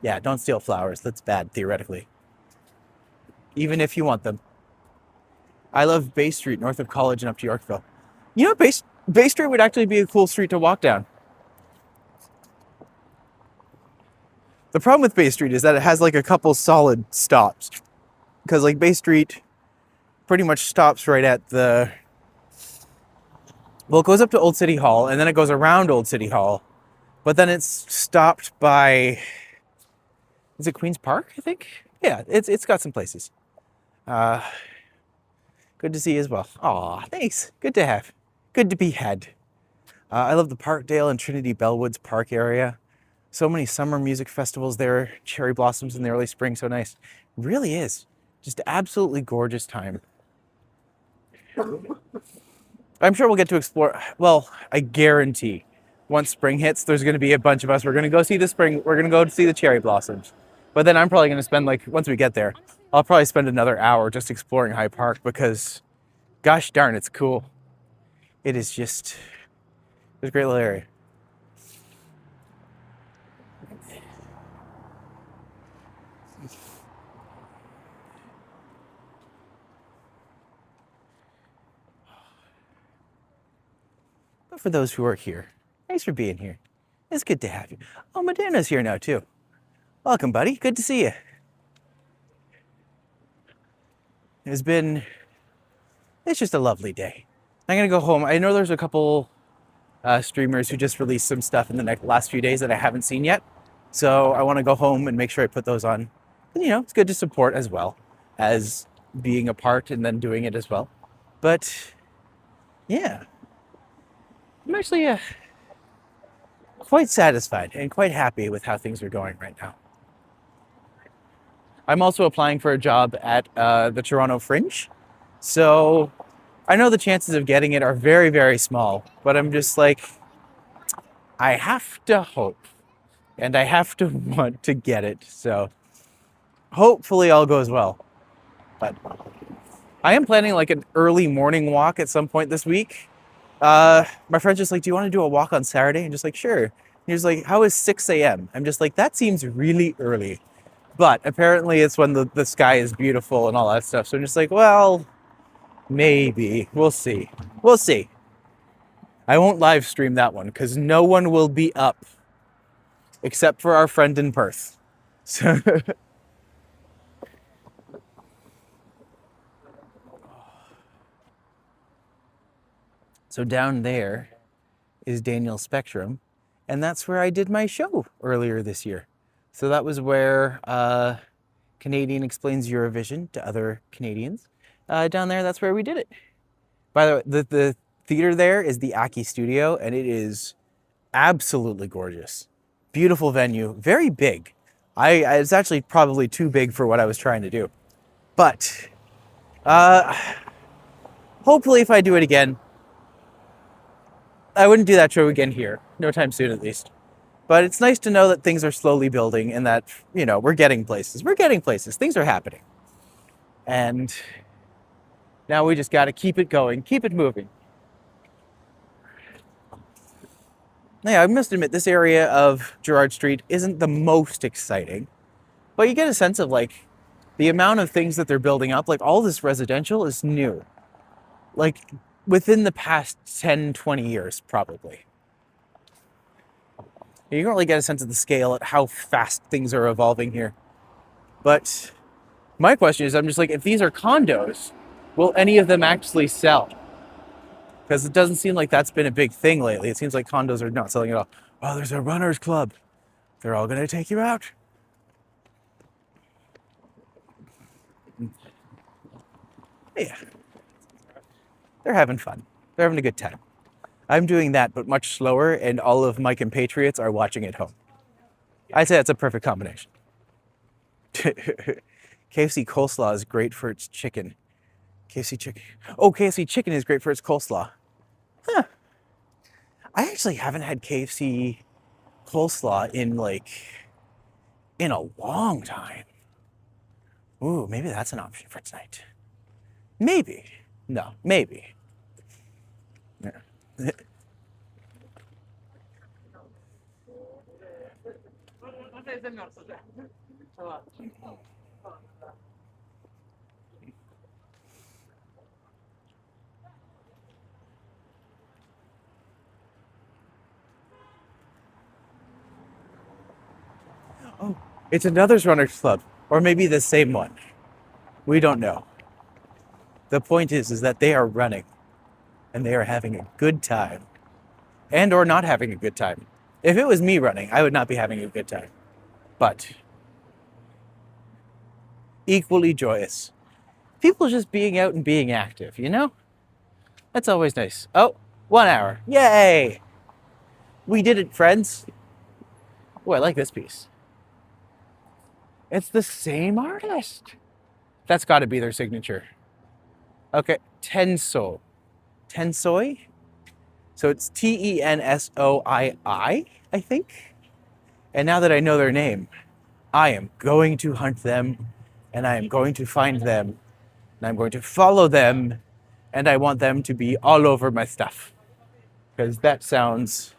Yeah, don't steal flowers. That's bad, theoretically. Even if you want them. I love Bay Street, north of College and up to Yorkville. You know, Bay Street would actually be a cool street to walk down. The problem with Bay Street is that it has like a couple solid stops. Because like Bay Street pretty much stops right at the... Well, it goes up to Old City Hall, and then it goes around Old City Hall. But then it's stopped by... Is it Queen's Park, I think? Yeah, it's got some places. Good to see you as well. Aw, thanks. Good to have. Good to be had. I love the Parkdale and Trinity Bellwoods Park area. So many summer music festivals there, cherry blossoms in the early spring, so nice. It really is. Just absolutely gorgeous time. I'm sure we'll get to explore. Well, I guarantee once spring hits, there's going to be a bunch of us. We're going to go see the spring. We're going to go see the cherry blossoms. But then I'm probably going to spend, like, once we get there, I'll probably spend another hour just exploring High Park because, gosh darn, it's cool. It is just, it's a great little area. But for those who are here, thanks for being here. It's good to have you. Oh, Moderna's here now, too. Welcome, buddy. Good to see you. It's just a lovely day. I'm going to go home. I know there's a couple streamers who just released some stuff in the last few days that I haven't seen yet. So I want to go home and make sure I put those on. And, you know, it's good to support as well as being a part and then doing it as well. But, yeah. I'm actually quite satisfied and quite happy with how things are going right now. I'm also applying for a job at the Toronto Fringe. So I know the chances of getting it are very, very small, but I'm just like, I have to hope and I have to want to get it. So hopefully all goes well. But I am planning like an early morning walk at some point this week. My friend's just like, do you want to do a walk on Saturday? I'm just like, sure. He was like, how is 6 a.m.? I'm just like, that seems really early. But apparently it's when the sky is beautiful and all that stuff. So I'm just like, well, maybe. We'll see. We'll see. I won't live stream that one because no one will be up except for our friend in Perth. So, so down there is Daniel's Spectrum, and that's where I did my show earlier this year. So that was where Canadian explains Eurovision to other Canadians. Down there, that's where we did it. By the way, the theater there is the Aki Studio, and it is absolutely gorgeous. Beautiful venue, very big. It's actually probably too big for what I was trying to do. But hopefully if I do it again, I wouldn't do that show again here. No time soon, at least. But it's nice to know that things are slowly building and that, you know, we're getting places. We're getting places. Things are happening. And now we just got to keep it going, keep it moving. Yeah, I must admit, this area of Gerard Street isn't the most exciting. But you get a sense of, like, the amount of things that they're building up. Like, all this residential is new. Like, within the past 10, 20 years, probably. You don't really get a sense of the scale at how fast things are evolving here. But my question is, I'm just like, if these are condos, will any of them actually sell? Because it doesn't seem like that's been a big thing lately. It seems like condos are not selling at all. Oh, there's a runners club. They're all going to take you out. Yeah. They're having fun. They're having a good time. I'm doing that, but much slower, and all of my compatriots are watching at home. I'd say that's a perfect combination. KFC coleslaw is great for its chicken. KFC chicken. Oh, KFC chicken is great for its coleslaw. Huh. I actually haven't had KFC coleslaw in a long time. Ooh, maybe that's an option for tonight. Maybe. No, maybe. Yeah. Oh, it's another runners club, or maybe the same one. We don't know. The point is that they are running, and they are having a good time, and or not having a good time. If it was me running, I would not be having a good time, but equally joyous. People just being out and being active, you know? That's always nice. Oh, 1 hour. Yay! We did it, friends. Oh, I like this piece. It's the same artist. That's got to be their signature. Okay, Tensoi. Tensoi? So it's Tensoi, I think. And now that I know their name, I am going to hunt them, and I am going to find them, and I'm going to follow them, and I want them to be all over my stuff. Because that sounds...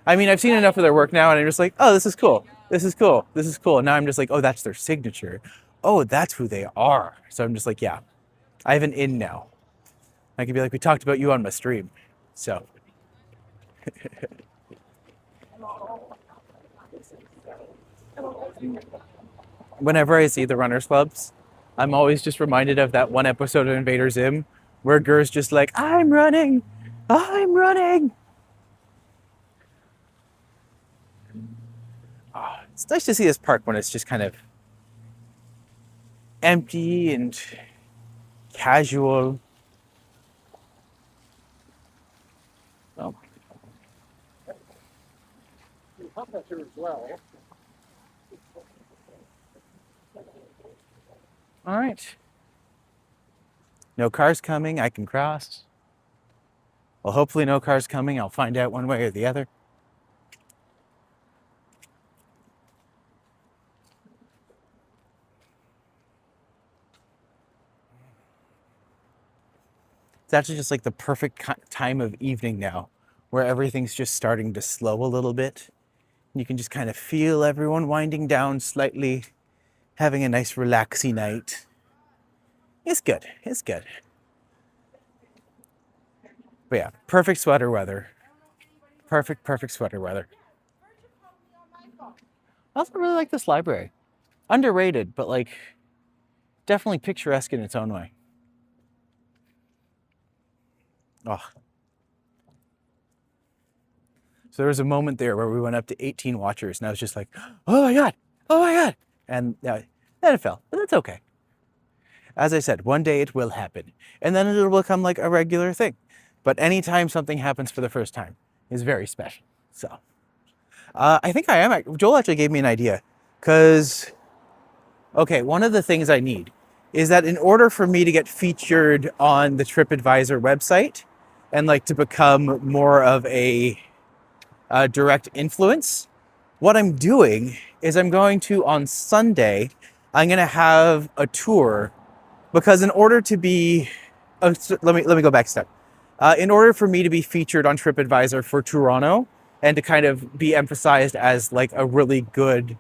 I mean, I've seen enough of their work now, and I'm just like, oh, this is cool. This is cool. This is cool. And now I'm just like, oh, that's their signature. Oh, that's who they are. So I'm just like, yeah, I have an in now. I can be like, we talked about you on my stream. So. Whenever I see the runners clubs, I'm always just reminded of that one episode of Invader Zim where Ger's just like, I'm running. I'm running. Oh, it's nice to see this park when it's just kind of empty and casual. Oh. All right. No cars coming, I can cross. Well, hopefully no cars coming. I'll find out one way or the other. It's actually just like the perfect time of evening now, where everything's just starting to slow a little bit. You can just kind of feel everyone winding down slightly, having a nice relaxy night. It's good. It's good. But yeah, perfect sweater weather. Perfect sweater weather. I also really like this library. Underrated, but like definitely picturesque in its own way. Oh. So there was a moment there where we went up to 18 watchers, and I was just like, oh my God, oh my God. And then it fell, but that's okay. As I said, one day it will happen, and then it will become like a regular thing. But anytime something happens for the first time is very special. So I think I am. Joel actually gave me an idea, because, okay, one of the things I need is that in order for me to get featured on the TripAdvisor website and like to become more of a direct influence, what I'm doing is I'm going to, on Sunday, I'm going to have a tour, because in order to be, let me go back a step. In order for me to be featured on TripAdvisor for Toronto and to kind of be emphasized as like a really good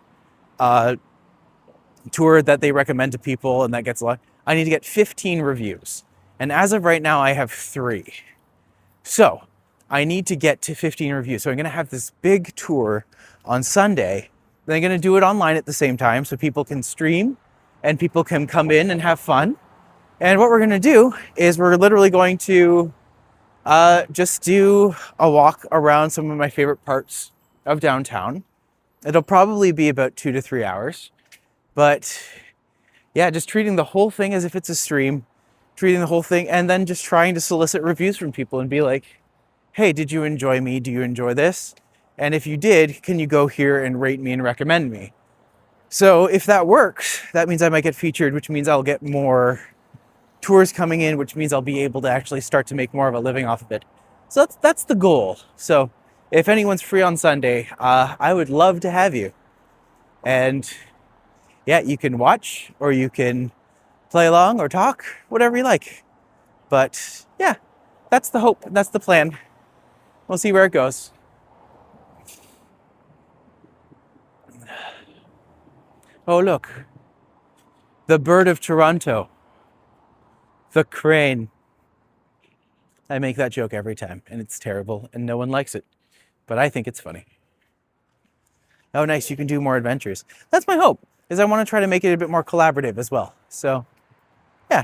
tour that they recommend to people and that gets a lot, I need to get 15 reviews. And as of right now, I have 3. So I need to get to 15 reviews. So I'm going to have this big tour on Sunday. Then I'm going to do it online at the same time so people can stream and people can come in and have fun. And what we're going to do is we're literally going to just do a walk around some of my favorite parts of downtown. It'll probably be about 2 to 3 hours. But yeah, just treating the whole thing as if it's a stream, treating the whole thing, and then just trying to solicit reviews from people and be like, hey, did you enjoy me? Do you enjoy this? And if you did, can you go here and rate me and recommend me? So if that works, that means I might get featured, which means I'll get more tours coming in, which means I'll be able to actually start to make more of a living off of it. So that's the goal. So if anyone's free on Sunday, I would love to have you. And yeah, you can watch or you can play along or talk, whatever you like. But yeah, that's the hope. That's the plan. We'll see where it goes. Oh, look. The bird of Toronto. The crane. I make that joke every time, and it's terrible, and no one likes it. But I think it's funny. Oh, nice. You can do more adventures. That's my hope, is I want to try to make it a bit more collaborative as well. So, yeah.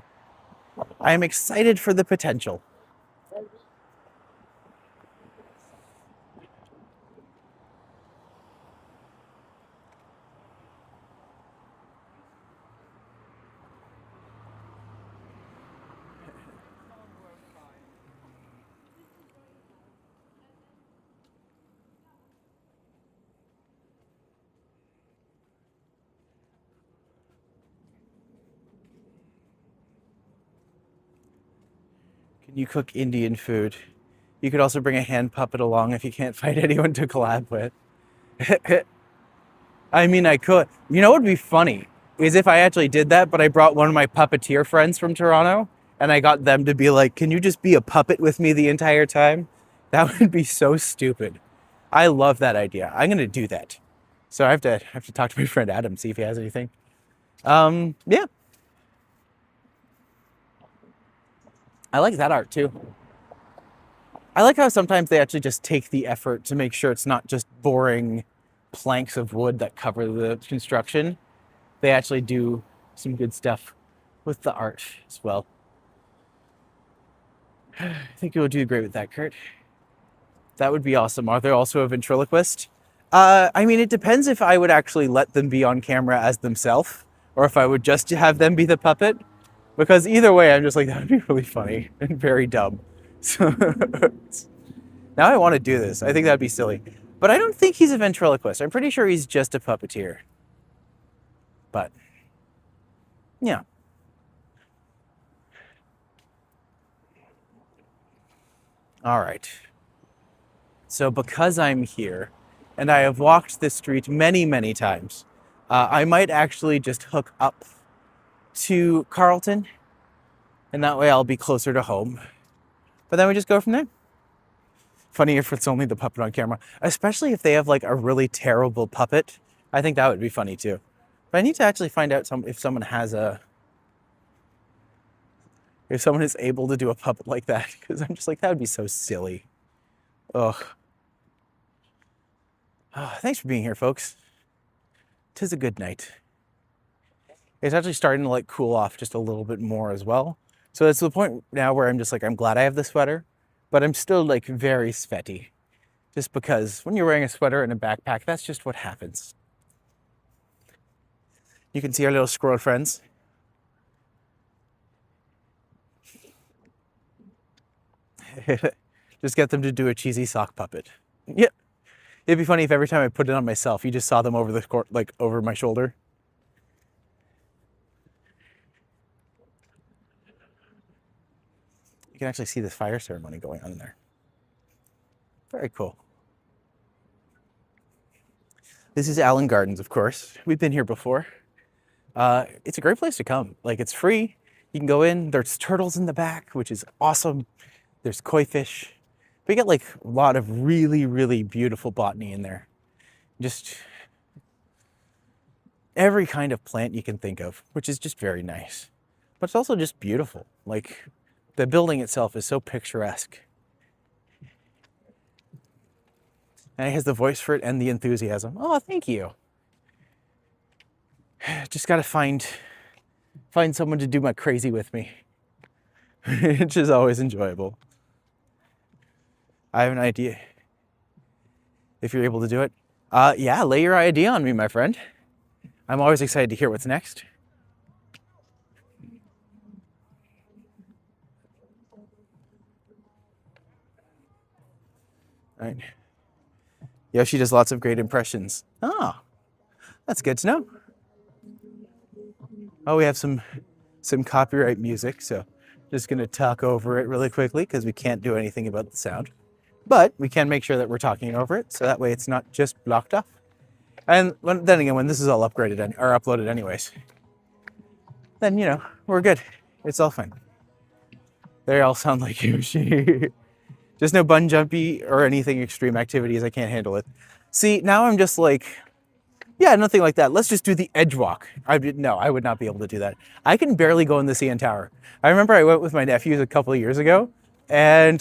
I am excited for the potential. You cook Indian food. You could also bring a hand puppet along if you can't find anyone to collab with. I mean, I could. You know what would be funny is if I actually did that, but I brought one of my puppeteer friends from Toronto and I got them to be like, can you just be a puppet with me the entire time? That would be so stupid. I love that idea. I'm going to do that. So I have to talk to my friend Adam, see if he has anything. Yeah. I like that art too. I like how sometimes they actually just take the effort to make sure it's not just boring planks of wood that cover the construction. They actually do some good stuff with the art as well. I think you'll do great with that, Kurt. That would be awesome. Are there also a ventriloquist? I mean, it depends if I would actually let them be on camera as themselves or if I would just have them be the puppet. Because either way, I'm just like, that would be really funny and very dumb. So now I want to do this. I think that'd be silly. But I don't think he's a ventriloquist. I'm pretty sure he's just a puppeteer. But, yeah. All right. So because I'm here, and I have walked this street many, many times, I might actually just hook up to Carlton, and that way I'll be closer to home. But then we just go from there. Funny if it's only the puppet on camera, especially if they have like a really terrible puppet. I think that would be funny too. But I need to actually find out if someone is able to do a puppet like that, because I'm just like, that would be so silly. Ugh. Oh, thanks for being here, folks. 'Tis a good night. It's actually starting to like cool off just a little bit more as well. So it's to the point now where I'm just like, I'm glad I have the sweater, but I'm still like very sweaty. Just because when you're wearing a sweater and a backpack, that's just what happens. You can see our little squirrel friends. Just get them to do a cheesy sock puppet. Yep. It'd be funny if every time I put it on myself, you just saw them over the court, like over my shoulder. You can actually see the fire ceremony going on in there. Very cool. This is Allen Gardens, of course. We've been here before. It's a great place to come. Like, it's free. You can go in. There's turtles in the back, which is awesome. There's koi fish. We get like a lot of really, really beautiful botany in there. Just every kind of plant you can think of, which is just very nice. But it's also just beautiful. Like, the building itself is so picturesque. And it has the voice for it and the enthusiasm. Oh, thank you. Just gotta find someone to do my crazy with me. Which is always enjoyable. I have an idea. If you're able to do it. Yeah, lay your idea on me, my friend. I'm always excited to hear what's next. All right. Yoshi does lots of great impressions. Oh, that's good to know. Oh, we have some copyright music, so just gonna talk over it really quickly because we can't do anything about the sound. But we can make sure that we're talking over it, so that way it's not just blocked off. And then again, when this is all upgraded or uploaded anyways, then, you know, we're good. It's all fine. They all sound like Yoshi. Just no bungee jumpy or anything extreme activities. I can't handle it. See, now I'm just like, yeah, nothing like that. Let's just do the edge walk. No, I would not be able to do that. I can barely go in the CN Tower. I remember I went with my nephews a couple of years ago, and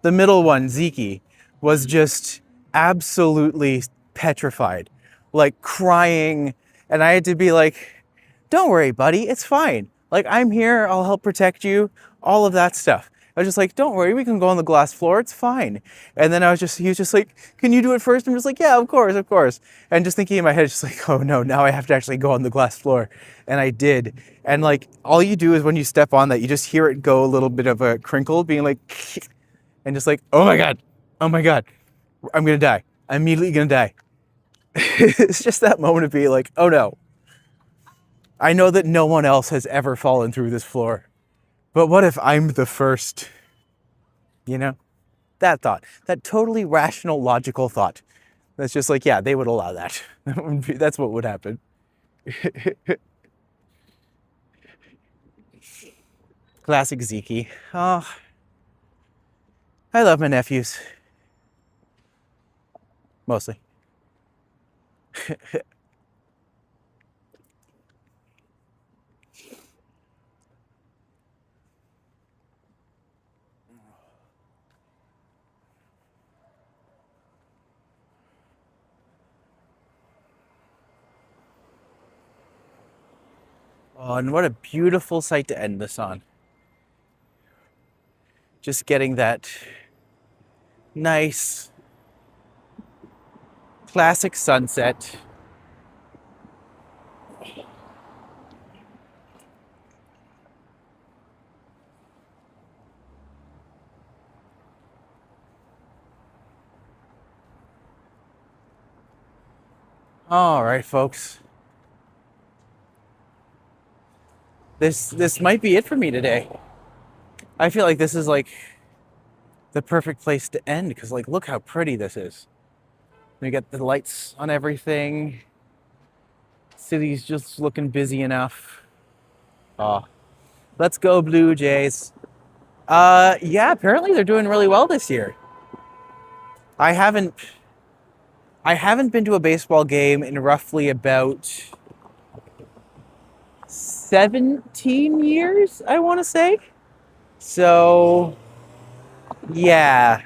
the middle one, Zeke, was just absolutely petrified, like crying. And I had to be like, don't worry, buddy, it's fine. Like, I'm here, I'll help protect you, all of that stuff. I was just like, don't worry, we can go on the glass floor, it's fine. And then he was just like, can you do it first? I'm just like, yeah, of course. And just thinking in my head, just like, oh no, now I have to actually go on the glass floor. And I did. And like, all you do is when you step on that, you just hear it go a little bit of a crinkle, being like, and just like, oh my God, I'm gonna die. I'm immediately gonna die. It's just that moment of being like, oh no. I know that no one else has ever fallen through this floor. But what if I'm the first? You know? That thought. That totally rational, logical thought. That's just like, yeah, they would allow that. That's what would happen. Classic Zeke. Oh, I love my nephews. Mostly. Oh, and what a beautiful sight to end this on. Just getting that nice, classic sunset. All right, folks. This might be it for me today. I feel like this is like the perfect place to end because like look how pretty this is. We got the lights on everything. City's just looking busy enough. Oh, let's go Blue Jays. Yeah, apparently they're doing really well this year. I haven't been to a baseball game in roughly about 17 years, I want to say. So, yeah.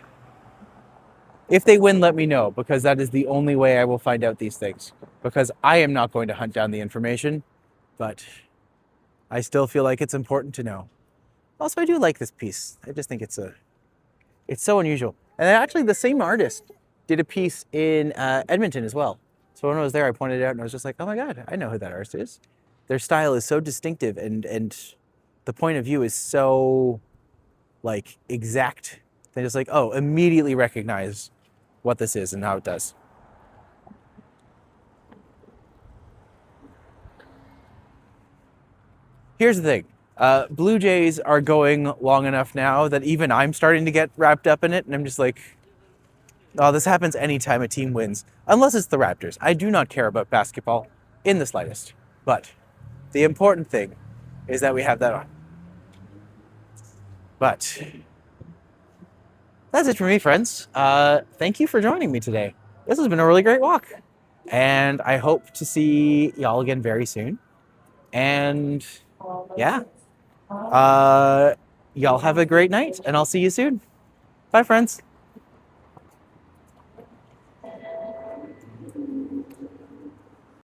If they win, let me know, because that is the only way I will find out these things. Because I am not going to hunt down the information, but I still feel like it's important to know. Also, I do like this piece. I just think it's so unusual. And actually, the same artist did a piece in Edmonton as well. So when I was there, I pointed it out and I was just like, oh my God, I know who that artist is. Their style is so distinctive and the point of view is so like exact. They just like, oh, immediately recognize what this is and how it does. Here's the thing. Blue Jays are going long enough now that even I'm starting to get wrapped up in it. And I'm just like, oh, this happens anytime a team wins. Unless it's the Raptors. I do not care about basketball in the slightest. But the important thing is that we have that on. But that's it for me, friends. Thank you for joining me today. This has been a really great walk. And I hope to see y'all again very soon. And yeah, y'all have a great night and I'll see you soon. Bye, friends.